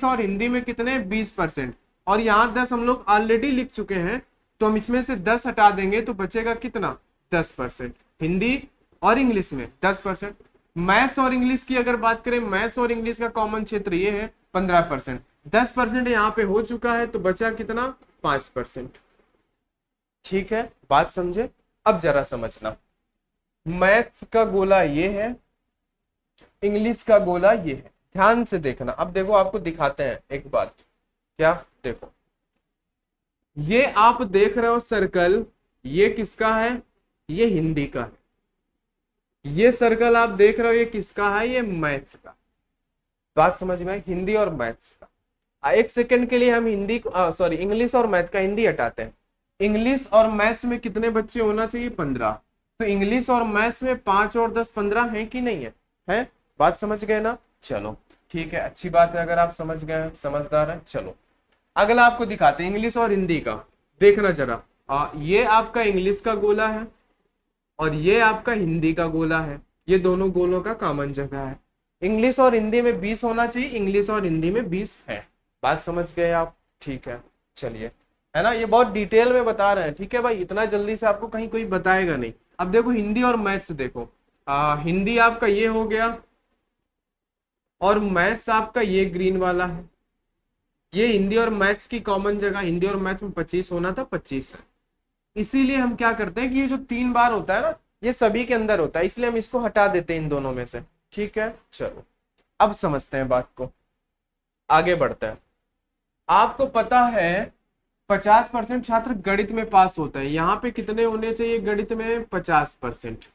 और हिंदी में कितने 20%, और यहाँ 10 हम लोग ऑलरेडी लिख चुके हैं, तो हम इसमें से 10 हटा देंगे तो बचेगा कितना 10%। हिंदी और इंग्लिश में 10%। मैथ्स और इंग्लिश की अगर बात करें, मैथ्स और इंग्लिश का कॉमन क्षेत्र ये है 15%। 10% यहाँ पे हो चुका है तो बचा कितना 5%। ठीक है, बात समझे। अब जरा समझना, मैथ्स का गोला ये है, इंग्लिश का गोला ये है, ध्यान से देखना। अब देखो आपको दिखाते हैं एक बात, क्या देखो, ये आप देख रहे हो सर्कल, ये किसका है, ये हिंदी का है। ये सर्कल आप देख रहे हो ये किसका है, ये मैथ्स का। बात समझ में, हिंदी और मैथ्स का। एक सेकंड के लिए हम इंग्लिश और मैथ का हिंदी हटाते हैं। इंग्लिश और मैथ्स में कितने बच्चे होना चाहिए 15, तो इंग्लिश और मैथ्स में 5 और 10 15 है कि नहीं है, है। बात समझ गए ना, चलो ठीक है, अच्छी बात है अगर आप समझ गए हैं, समझदार है। चलो अगला आपको दिखाते हैं इंग्लिश और हिंदी का। देखना जरा, ये आपका इंग्लिश का गोला है और ये आपका हिंदी का गोला है, ये दोनों गोलों का कॉमन जगह है। इंग्लिश और हिंदी में 20 होना चाहिए, इंग्लिश और हिंदी में 20 है। बात समझ गए आप, ठीक है। चलिए, है ना, ये बहुत डिटेल में बता रहे हैं, ठीक है भाई, इतना जल्दी से आपको कहीं कोई बताएगा नहीं। अब देखो हिंदी और मैथ्स देखो, हिंदी आपका ये हो गया और मैथ्स आपका ये ग्रीन वाला है। ये हिंदी और मैथ्स की कॉमन जगह, हिंदी और मैथ्स में 25 होना था, 25 है। इसीलिए हम क्या करते हैं कि ये जो 3 बार होता है ना, ये सभी के अंदर होता है, इसलिए हम इसको हटा देते हैं इन दोनों में से। ठीक है, चलो अब समझते हैं बात को, आगे बढ़ते हैं। आपको पता है 50% छात्र गणित में पास होते हैं, यहाँ पे कितने होने चाहिए गणित में 50%।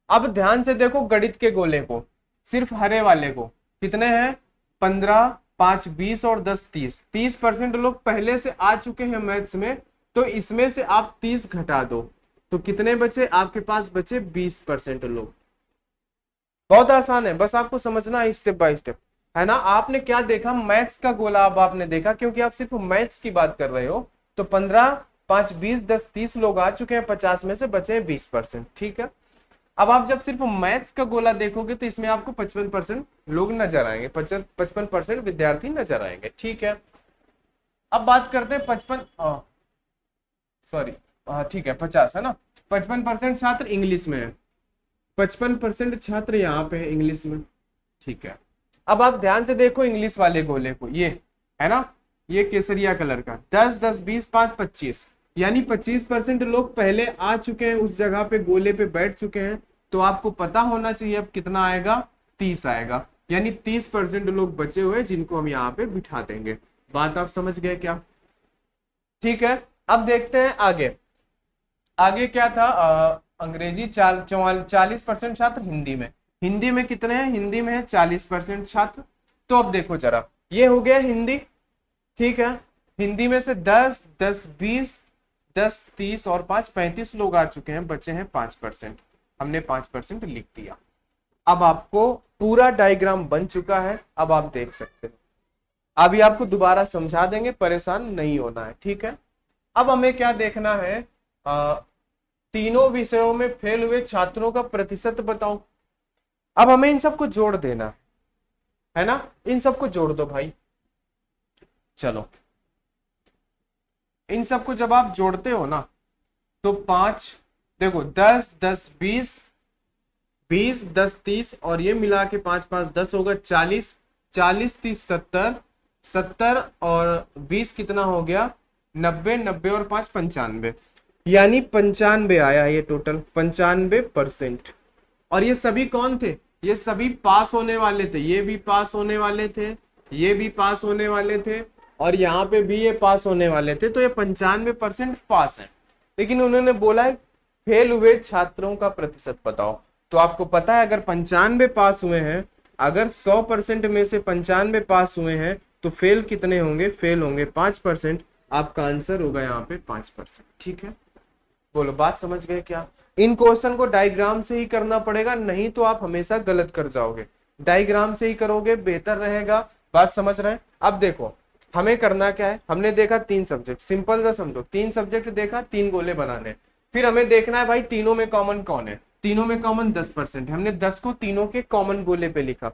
अब ध्यान से देखो गणित के गोले को, सिर्फ हरे वाले को, कितने हैं 15, 5 20 और 10 30। 30% लोग पहले से आ चुके हैं मैथ्स में, तो इसमें से आप 30 घटा दो तो कितने बचे आपके पास, बचे 20% लोग। बहुत आसान है, बस आपको समझना है स्टेप बाय स्टेप, है ना। आपने क्या देखा, मैथ्स का गोला अब आपने देखा, क्योंकि आप सिर्फ मैथ्स की बात कर रहे हो। तो 15, 5 20 10 30 लोग आ चुके हैं, 50 में से बचे 20%। ठीक है, अब आप जब सिर्फ मैथ्स का गोला देखोगे तो इसमें आपको 55% लोग नजर आएंगे, 55% विद्यार्थी नजर आएंगे। ठीक है, अब बात करते हैं 50 है ना, 55% छात्र इंग्लिश में है, 55% छात्र यहाँ पे है इंग्लिश में। ठीक है, अब आप ध्यान से देखो इंग्लिश वाले गोले को, ये है ना, ये केसरिया कलर का, 10 10 20 5 25, यानी 25% लोग पहले आ चुके हैं उस जगह पे, गोले पे बैठ चुके हैं। तो आपको पता होना चाहिए अब कितना आएगा, 30 आएगा, यानी 30% लोग बचे हुए जिनको हम यहाँ पे बिठा देंगे। बात आप समझ गए क्या, ठीक है। अब देखते हैं आगे, आगे क्या था, अंग्रेजी 40% छात्र हिंदी में कितने हैं, हिंदी में है 40% छात्र। तो अब देखो जरा, ये हो गया हिंदी, ठीक है। हिंदी में से 10 10 20 10 30 और 5 35 लोग आ चुके हैं, बचे हैं 5%, हमने 5% लिख दिया। अब आपको पूरा डायग्राम बन चुका है, अब आप देख सकते हो। अभी आपको दोबारा समझा देंगे, परेशान नहीं होना है, ठीक है। अब हमें क्या देखना है, तीनों विषयों में फेल हुए छात्रों का प्रतिशत बताओ। अब हमें इन सबको जोड़ देना है ना, इन सबको जोड़ दो भाई। चलो, इन सबको जब आप जोड़ते हो ना, तो 5 देखो 10 10 20 20 10 30 और ये मिला के 5 5 10 होगा 40, 40 30 70, 70 और 20 कितना हो गया 90, 90 और 5 95, यानी 95 आया ये टोटल, 95%। और ये सभी कौन थे, ये सभी पास होने वाले थे, ये भी पास होने वाले थे, ये भी पास होने वाले थे, और यहाँ पे भी ये पास होने वाले थे। तो ये 95% पास है। लेकिन उन्होंने बोला है फेल हुए छात्रों का प्रतिशत बताओ। तो आपको पता है अगर 95 पास हुए हैं, अगर 100% में से 95 पास हुए हैं तो फेल कितने होंगे, फेल होंगे 5%। आपका आंसर होगा यहाँ पे 5%। ठीक है, बोलो बात समझ गए क्या? इन क्वेश्चन को डायग्राम से ही करना पड़ेगा, नहीं तो आप हमेशा गलत कर जाओगे। डायग्राम से ही करोगे बेहतर रहेगा। बात समझ रहे हैं? अब देखो हमें करना क्या है, हमने देखा 3 सब्जेक्ट, सिंपल सा समझो, 3 सब्जेक्ट देखा, 3 गोले बनाने। फिर हमें देखना है भाई तीनों में कॉमन कौन है। तीनों में कॉमन 10%, हमने 10 को तीनों के कॉमन गोले पे लिखा।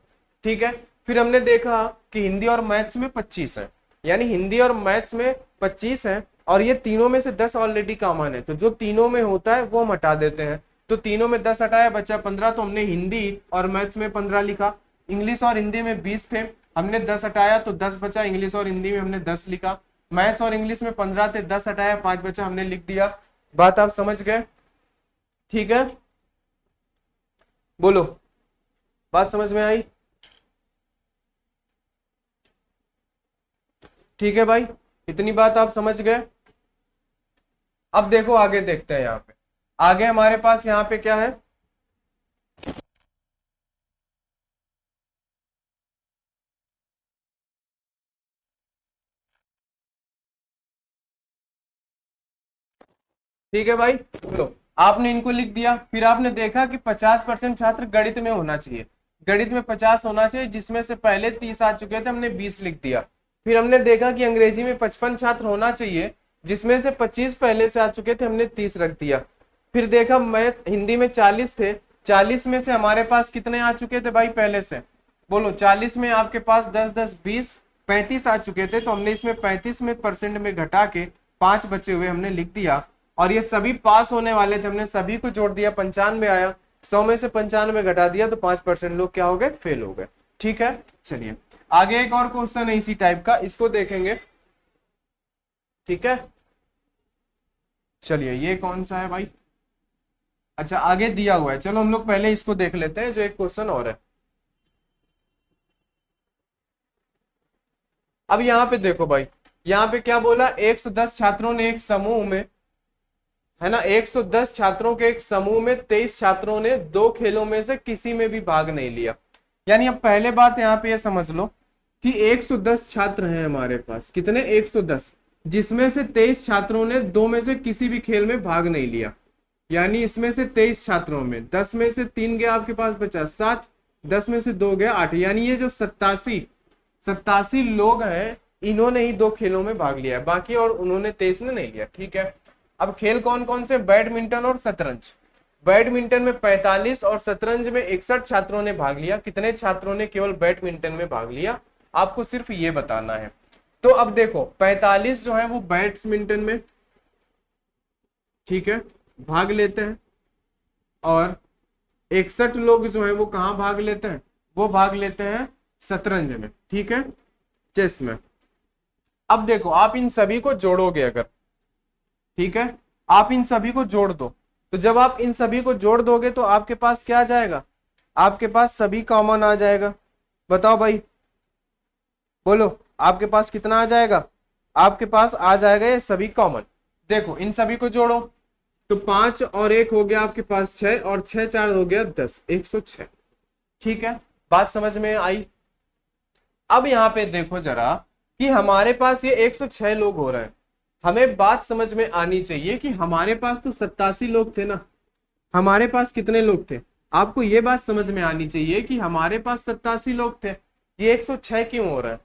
ठीक है, फिर हमने देखा कि हिंदी और मैथ्स में 25 है, यानी हिंदी और मैथ्स में 25 है, और ये तीनों में से 10 ऑलरेडी कॉमन है, तो जो तीनों में होता है वो हम हटा देते हैं। तो तीनों में 10 हटाया, बचा 15, तो हमने हिंदी और मैथ्स में 15 लिखा। इंग्लिश और हिंदी में 20 थे, हमने 10 हटाया तो 10 बचा, इंग्लिश और हिंदी में हमने 10 लिखा। मैथ्स और इंग्लिश में 15 थे, 10 हटाया 5 बचा, हमने लिख दिया। बात आप समझ गए? ठीक है, बोलो बात समझ में आई? ठीक है भाई, इतनी बात आप समझ गए। अब देखो आगे देखते हैं, यहाँ पे आगे हमारे पास यहाँ पे क्या है। ठीक है भाई, लो आपने इनको लिख दिया। फिर आपने देखा कि 50% छात्र गणित में होना चाहिए, गणित में 50 होना चाहिए, जिसमें से पहले 30 आ चुके थे, हमने 20 लिख दिया। फिर हमने देखा कि अंग्रेजी में 55 छात्र होना चाहिए, जिसमें से 25 पहले से आ चुके थे, हमने 30 रख दिया। फिर देखा मैथ हिंदी में 40 थे, 40 में से हमारे पास कितने आ चुके थे भाई पहले से? बोलो 40 में आपके पास 10 10 20 35 आ चुके थे, तो हमने इसमें 35 में परसेंट में घटा के 5 बचे हुए हमने लिख दिया। और ये सभी पास होने वाले थे, हमने सभी को जोड़ दिया, 95 आया, 100 में से 95 घटा दिया, तो 5% लोग क्या हो गए? फेल हो गए। ठीक है, चलिए आगे एक और क्वेश्चन है इसी टाइप का, इसको देखेंगे। ठीक है, चलिए ये कौन सा है भाई? अच्छा आगे दिया हुआ है, चलो हम लोग पहले इसको देख लेते हैं, जो एक क्वेश्चन और है। अब यहाँ पे देखो भाई, यहाँ पे क्या बोला, 110 छात्रों ने एक समूह में, है ना, 110 छात्रों के एक समूह में 23 छात्रों ने 2 खेलों में से किसी में भी भाग नहीं लिया। यानी अब पहले बात यहाँ पे ये समझ लो कि 110 छात्र हैं हमारे पास, कितने? 110, जिसमें से 23 छात्रों ने 2 में से किसी भी खेल में भाग नहीं लिया। यानी इसमें से 23 छात्रों में 10 में से 3 गया, आपके पास बचा 7, 10 में से 2 गया 8, यानी ये जो 87 लोग हैं, इन्होंने ही 2 खेलों में भाग लिया है, बाकी और उन्होंने 23 ने नहीं लिया। ठीक है, अब खेल कौन कौन से? बैडमिंटन और शतरंज। बैडमिंटन में 45 और शतरंज में 61 छात्रों ने भाग लिया। कितने छात्रों ने केवल बैडमिंटन में भाग लिया? आपको सिर्फ ये बताना है। तो अब देखो 45 जो है वो बैडमिंटन में, ठीक है, भाग लेते हैं, और 61 लोग जो है वो कहाँ भाग लेते हैं? वो भाग लेते हैं शतरंज में, ठीक है, चेस में। अब देखो आप इन सभी को जोड़ोगे अगर, ठीक है, आप इन सभी को जोड़ दो, तो जब आप इन सभी को जोड़ दोगे तो आपके पास क्या आ जाएगा? आपके पास सभी कॉमन आ जाएगा। बताओ भाई, बोलो आपके पास कितना आ जाएगा? आपके पास आ जाएगा ये सभी कॉमन। देखो इन सभी को जोड़ो, तो 5 और 1 हो गया आपके पास 6, और 6 4 हो गया 10, 106। ठीक है, बात समझ में आई? अब यहाँ पे देखो जरा कि हमारे पास ये 106 लोग हो रहे हैं, हमें बात समझ में आनी चाहिए कि हमारे पास तो 87 लोग थे ना, हमारे पास कितने लोग थे? आपको ये बात समझ में आनी चाहिए कि हमारे पास 87 लोग थे, ये 106 क्यों हो रहा है?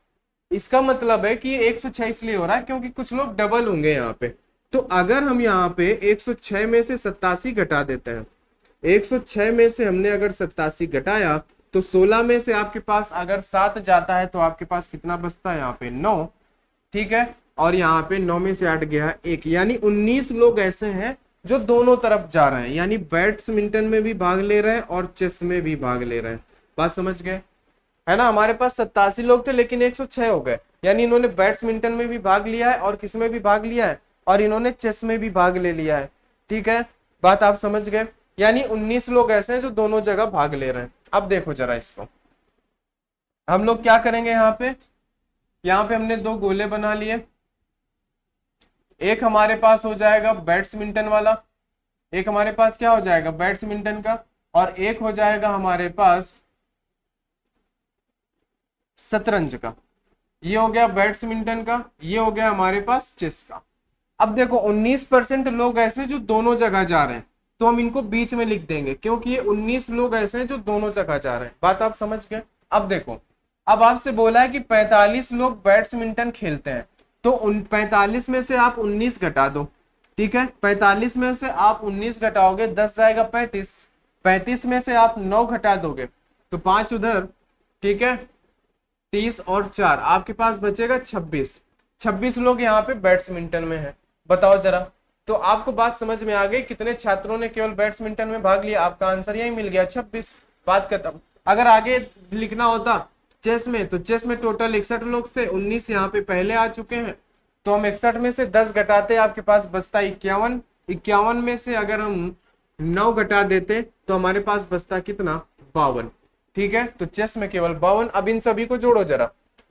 इसका मतलब है कि 106 इसलिए हो रहा है क्योंकि कुछ लोग डबल होंगे यहाँ पे। तो अगर हम यहाँ पे 106 में से 87 घटा देते हैं, 106 में से हमने अगर 87 घटाया, तो 16 में से आपके पास अगर 7 जाता है तो आपके पास कितना बचता है? यहाँ पे 9, ठीक है, और यहाँ पे 9 में से 8 गया 1, यानी 19 लोग ऐसे हैं जो दोनों तरफ जा रहे हैं, यानी बैडमिंटन में भी भाग ले रहे हैं और चेस में भी भाग ले रहे हैं। बात समझ गए? है ना, हमारे पास 87 लोग थे लेकिन 106 हो गए, यानी इन्होंने बैडमिंटन में भी भाग लिया है और किस में भी भाग लिया है, और इन्होंने चेस में भी भाग ले लिया है। ठीक है, बात आप समझ गए? यानी 19 लोग ऐसे हैं जो दोनों जगह भाग ले रहे हैं। अब देखो जरा इसको हम लोग क्या करेंगे, यहाँ पे हमने 2 गोले बना लिए, एक हमारे पास हो जाएगा बैडमिंटन वाला, एक हमारे पास क्या हो जाएगा? बैडमिंटन का, और एक हो जाएगा हमारे पास शतरंज का। ये हो गया बैडमिंटन का, ये हो गया हमारे पास चेस का। अब देखो 19% लोग ऐसे जो दोनों जगह जा रहे हैं, तो हम इनको बीच में लिख देंगे क्योंकि ये 19 लोग ऐसे हैं जो दोनों जगह जा रहे हैं। बात आप समझ गए। अब देखो, अब आपसे बोला है कि 45 लोग बैडमिंटन खेलते हैं, तो उन 45 में से आप 19 घटा दो। ठीक है, 45 में से आप 19 घटाओगे, 10 जाएगा 35। 35 में से आप 9 घटा दोगे तो 5 उधर। ठीक है, 30 और 4 आपके पास बचेगा 26। 26 लोग यहाँ पे बैडमिंटन में है। बताओ जरा। तो आपको बात समझ में आ गई, कितने छात्रों ने केवल बैडमिंटन में भाग लिया? आपका आंसर यही मिल गया, 26। बात खत्म। अगर आगे लिखना होता चेस में, तो चेस में टोटल 61 लोग थे, 19 यहाँ पे पहले आ चुके हैं, तो हम 61 में से 10 घटाते, आपके पास बचता 51। 51 में से अगर हम 9 घटा देते तो हमारे पास बचता कितना? 52। ठीक है, तो चेस में केवल 52। अब इन सभी को जोड़ो जरा,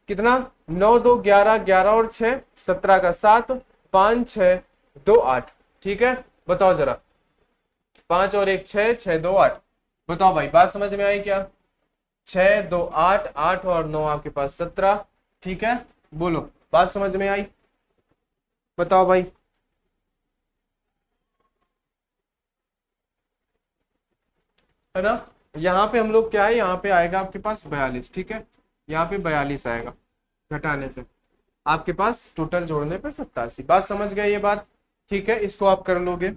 कितना? 9 2 11, 11 और 6 17 का 7, 5 6 2 8। ठीक है, बताओ जरा, 5 और 1 6, 6 2 8। बताओ भाई, बात समझ में आई क्या? 6 2 8, 8 और 9 आपके पास 17। ठीक है, बोलो, बात समझ में आई? बताओ भाई। है ना? यहाँ पे हम लोग क्या है, यहाँ पे आएगा आपके पास 42। ठीक है, यहाँ पे 42 आएगा घटाने से, आपके पास टोटल जोड़ने पे 87। बात समझ गए ये बात? ठीक है, इसको आप कर लोगे।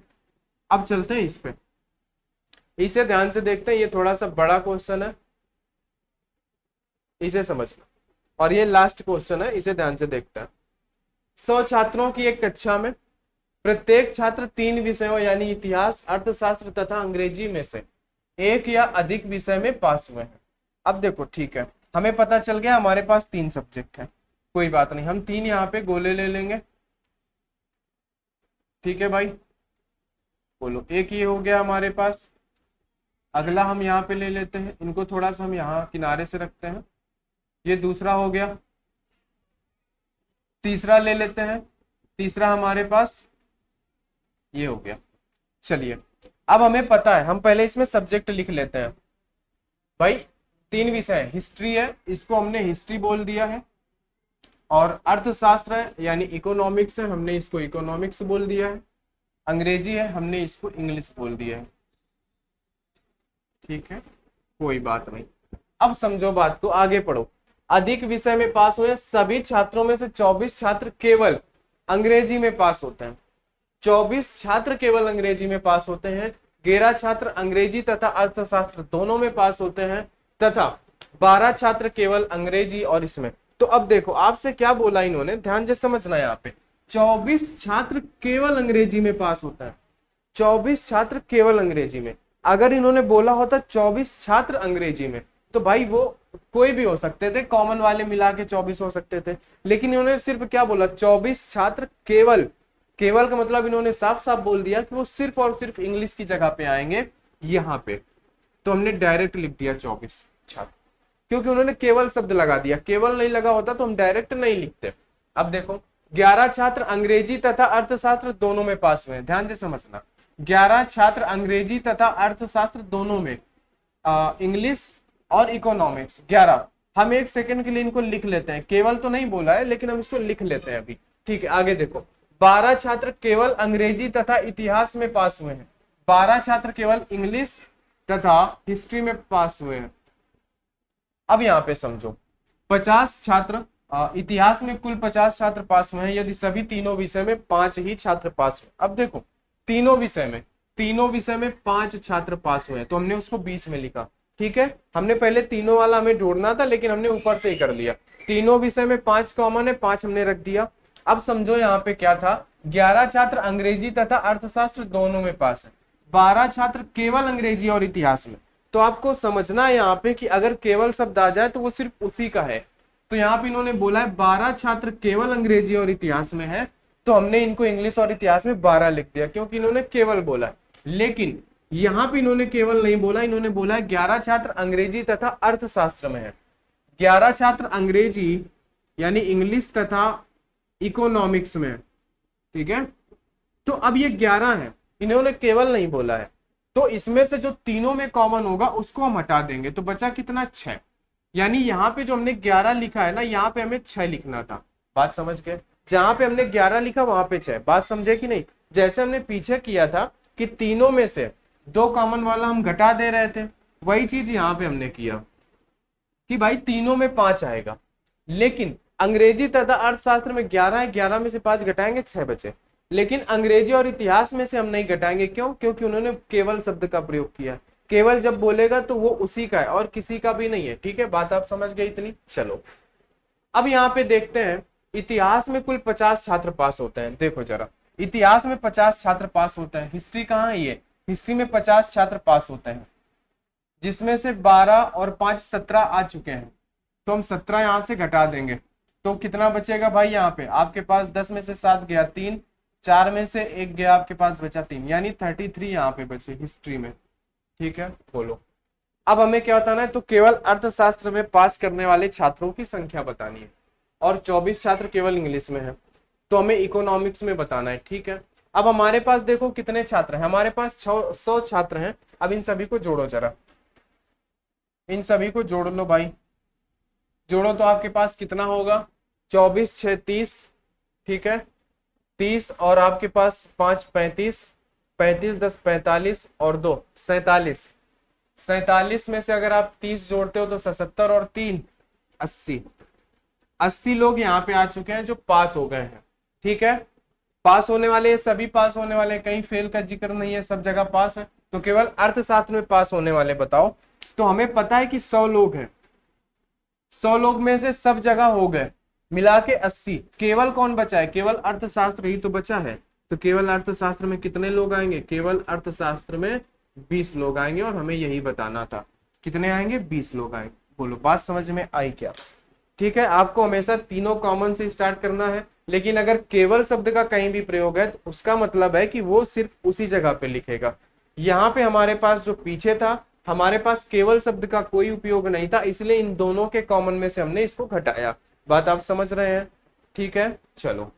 अब चलते हैं इस पे, इसे ध्यान से देखते हैं, ये थोड़ा सा बड़ा क्वेश्चन है, इसे समझना। और ये लास्ट क्वेश्चन है, इसे ध्यान से देखते हैं। 100 छात्रों की एक कक्षा में प्रत्येक छात्र 3 विषयों यानी इतिहास, अर्थशास्त्र तथा अंग्रेजी में से एक या अधिक विषय में पास हुए हैं। अब देखो, ठीक है, हमें पता चल गया हमारे पास 3 सब्जेक्ट है, कोई बात नहीं, हम 3 यहाँ पे गोले ले लेंगे। ठीक है भाई, बोलो, एक ये हो गया हमारे पास। अगला हम यहाँ पे ले लेते हैं, इनको थोड़ा सा हम यहाँ किनारे से रखते हैं, ये दूसरा हो गया। तीसरा ले लेते हैं, तीसरा हमारे पास ये हो गया। चलिए, अब हमें पता है, हम पहले इसमें सब्जेक्ट लिख लेते हैं भाई। 3 विषय, हिस्ट्री है, इसको हमने हिस्ट्री बोल दिया है, और अर्थशास्त्र है यानी इकोनॉमिक्स है, हमने इसको इकोनॉमिक्स बोल दिया है। अंग्रेजी है, हमने इसको इंग्लिश बोल दिया है। ठीक है, कोई बात नहीं। अब समझो बात को, आगे पढ़ो। अधिक विषय में पास हुए सभी छात्रों में से 24 छात्र केवल अंग्रेजी में पास होते हैं। 24 छात्र केवल अंग्रेजी में पास होते हैं, 11 छात्र अंग्रेजी तथा अर्थशास्त्र दोनों में पास होते हैं, तथा 12 छात्र केवल अंग्रेजी और इसमें। तो अब देखो, आपसे क्या बोला इन्होंने, ध्यान से समझना। यहाँ पे 24 छात्र केवल अंग्रेजी में पास होता है, 24 छात्र केवल अंग्रेजी में। अगर इन्होंने बोला होता 24 छात्र अंग्रेजी में, तो भाई वो कोई भी हो सकते थे, कॉमन वाले मिला के 24 हो सकते थे, लेकिन इन्होंने सिर्फ क्या बोला, 24 छात्र केवल। केवल का मतलब इन्होंने साफ साफ बोल दिया कि वो सिर्फ और सिर्फ इंग्लिश की जगह पे आएंगे यहाँ पे। तो हमने डायरेक्ट लिख दिया 24 छात्र, क्योंकि उन्होंने केवल शब्द लगा दिया। केवल नहीं लगा होता तो हम डायरेक्ट नहीं लिखते। अब देखो, 11 छात्र अंग्रेजी तथा अर्थशास्त्र दोनों में पास हुए हैं, ध्यान से समझना। 11 छात्र अंग्रेजी तथा अर्थशास्त्र दोनों में, इंग्लिश और इकोनॉमिक्स 11। हम एक सेकंड के लिए इनको लिख लेते हैं, केवल तो नहीं बोला है लेकिन हम इसको लिख लेते हैं अभी। ठीक है, आगे देखो, 12 छात्र केवल अंग्रेजी तथा इतिहास में पास हुए हैं, 12 छात्र केवल इंग्लिश तथा हिस्ट्री में पास हुए हैं। अब यहाँ पे समझो, 50 छात्र इतिहास में कुल 50 छात्र पास हुए हैं यदि सभी तीनों विषय में 5 ही छात्र पास हुए। अब देखो, तीनों विषय में 5 छात्र पास हुए हैं, तो हमने उसको बीच में लिखा। ठीक है, हमने पहले तीनों वाला हमें ढूंढना था, लेकिन हमने ऊपर से ही कर दिया। तीनों विषय में 5 कॉमन है, 5 हमने रख दिया। अब समझो यहाँ पे क्या था, 11 छात्र अंग्रेजी तथा अर्थशास्त्र दोनों में पास है, 12 छात्र केवल अंग्रेजी और इतिहास में। तो आपको समझना है यहाँ पे कि अगर केवल शब्द आ जाए तो वो सिर्फ उसी का है। तो यहाँ पे इन्होंने बोला है 12 छात्र केवल अंग्रेजी और इतिहास में है, तो हमने इनको इंग्लिश और इतिहास में 12 लिख दिया, क्योंकि इन्होंने केवल बोला है। लेकिन यहाँ पे इन्होंने केवल नहीं बोला, इन्होंने बोला है 11 छात्र अंग्रेजी तथा अर्थशास्त्र में है, 11 छात्र अंग्रेजी यानी इंग्लिश तथा इकोनॉमिक्स में। ठीक है, तो अब ये 11 है, इन्होंने केवल नहीं बोला है, तो इसमें से जो तीनों में कॉमन होगा उसको हम हटा देंगे, तो बचा कितना? 6। यानी यहाँ पे जो हमने 11 लिखा है ना, यहाँ पे हमें 6 लिखना था। बात समझ गए? जहां पे हमने 11 लिखा वहां पे 6। बात समझे कि नहीं? जैसे हमने पीछे किया था कि तीनों में से 2 कॉमन वाला हम घटा दे रहे थे, वही चीज यहाँ पे हमने किया कि भाई तीनों में 5 आएगा। लेकिन अंग्रेजी तथा अर्थशास्त्र में 11 है, 11 में से 5 घटाएंगे 6 बचे। लेकिन अंग्रेजी और इतिहास में से हम नहीं घटाएंगे। क्यों? क्योंकि उन्होंने केवल शब्द का प्रयोग किया। केवल जब बोलेगा तो वो उसी का है और किसी का भी नहीं है। ठीक है, बात आप समझ गए इतनी? चलो अब यहाँ पे देखते हैं, इतिहास में कुल 50 छात्र पास होते हैं। देखो जरा, इतिहास में 50 छात्र पास होते हैं। हिस्ट्री कहाँ है? ये हिस्ट्री में 50 छात्र पास होते हैं, जिसमें से 12 और 5 17 आ चुके हैं। तो हम 17 यहाँ से घटा देंगे तो कितना बचेगा भाई? यहाँ पे आपके पास 10 में से 7 गया 3, 4 में से 1 गया, आपके पास बचा 3, यानी 33 यहाँ पे बचे हिस्ट्री में। ठीक है, बोलो। अब हमें क्या बताना है? तो केवल अर्थशास्त्र में पास करने वाले छात्रों की संख्या बतानी है और 24 छात्र केवल इंग्लिश में है, तो हमें इकोनॉमिक्स में बताना है। ठीक है, अब हमारे पास देखो कितने छात्र हैं, हमारे पास 100 छात्र हैं। अब इन सभी को जोड़ो जरा, इन सभी को जोड़ लो भाई, जोड़ो तो आपके पास कितना होगा? 24 6 30, ठीक है 30, और आपके पास 5 35, 35 10 45 और 2 47। 47 में से अगर आप 30 जोड़ते हो तो 77 और 3 80। 80 लोग यहाँ पे आ चुके हैं जो पास हो गए हैं। ठीक है, पास होने वाले सभी पास होने वाले, कहीं फेल का जिक्र नहीं है, सब जगह पास है। तो केवल अर्थशास्त्र में पास होने वाले बताओ। तो हमें पता है कि 100 लोग हैं, 100 लोग में से सब जगह हो गए, मिला के 80। केवल कौन बचा है? केवल अर्थशास्त्र ही तो बचा है। तो केवल अर्थशास्त्र में कितने लोग आएंगे? केवल अर्थशास्त्र में 20 लोग आएंगे, और हमें यही बताना था। कितने आएंगे? 20 लोग आएंगे। बोलो, बात समझ में आई क्या? ठीक है, आपको हमेशा तीनों कॉमन से स्टार्ट करना है, लेकिन अगर केवल शब्द का कहीं भी प्रयोग है तो उसका मतलब है कि वो सिर्फ उसी जगह पे लिखेगा। यहाँ पे हमारे पास जो पीछे था, हमारे पास केवल शब्द का कोई उपयोग नहीं था, इसलिए इन दोनों के कॉमन में से हमने इसको घटाया। बात आप समझ रहे हैं? ठीक है, चलो,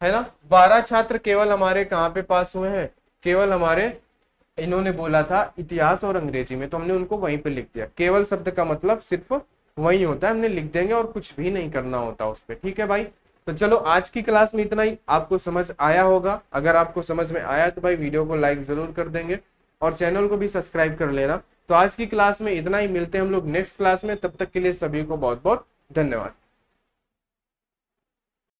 है ना। 12 छात्र केवल हमारे कहाँ पे पास हुए हैं? केवल हमारे, इन्होंने बोला था इतिहास और अंग्रेजी में, तो हमने उनको वहीं पे लिख दिया। केवल शब्द का मतलब सिर्फ वही होता है, हमने लिख देंगे और कुछ भी नहीं करना होता उस पर। ठीक है भाई, तो चलो आज की क्लास में इतना ही। आपको समझ आया होगा। अगर आपको समझ में आया तो भाई वीडियो को लाइक जरूर कर देंगे और चैनल को भी सब्सक्राइब कर लेना। तो आज की क्लास में इतना ही, मिलते हैं हम लोग नेक्स्ट क्लास में। तब तक के लिए सभी को बहुत बहुत धन्यवाद।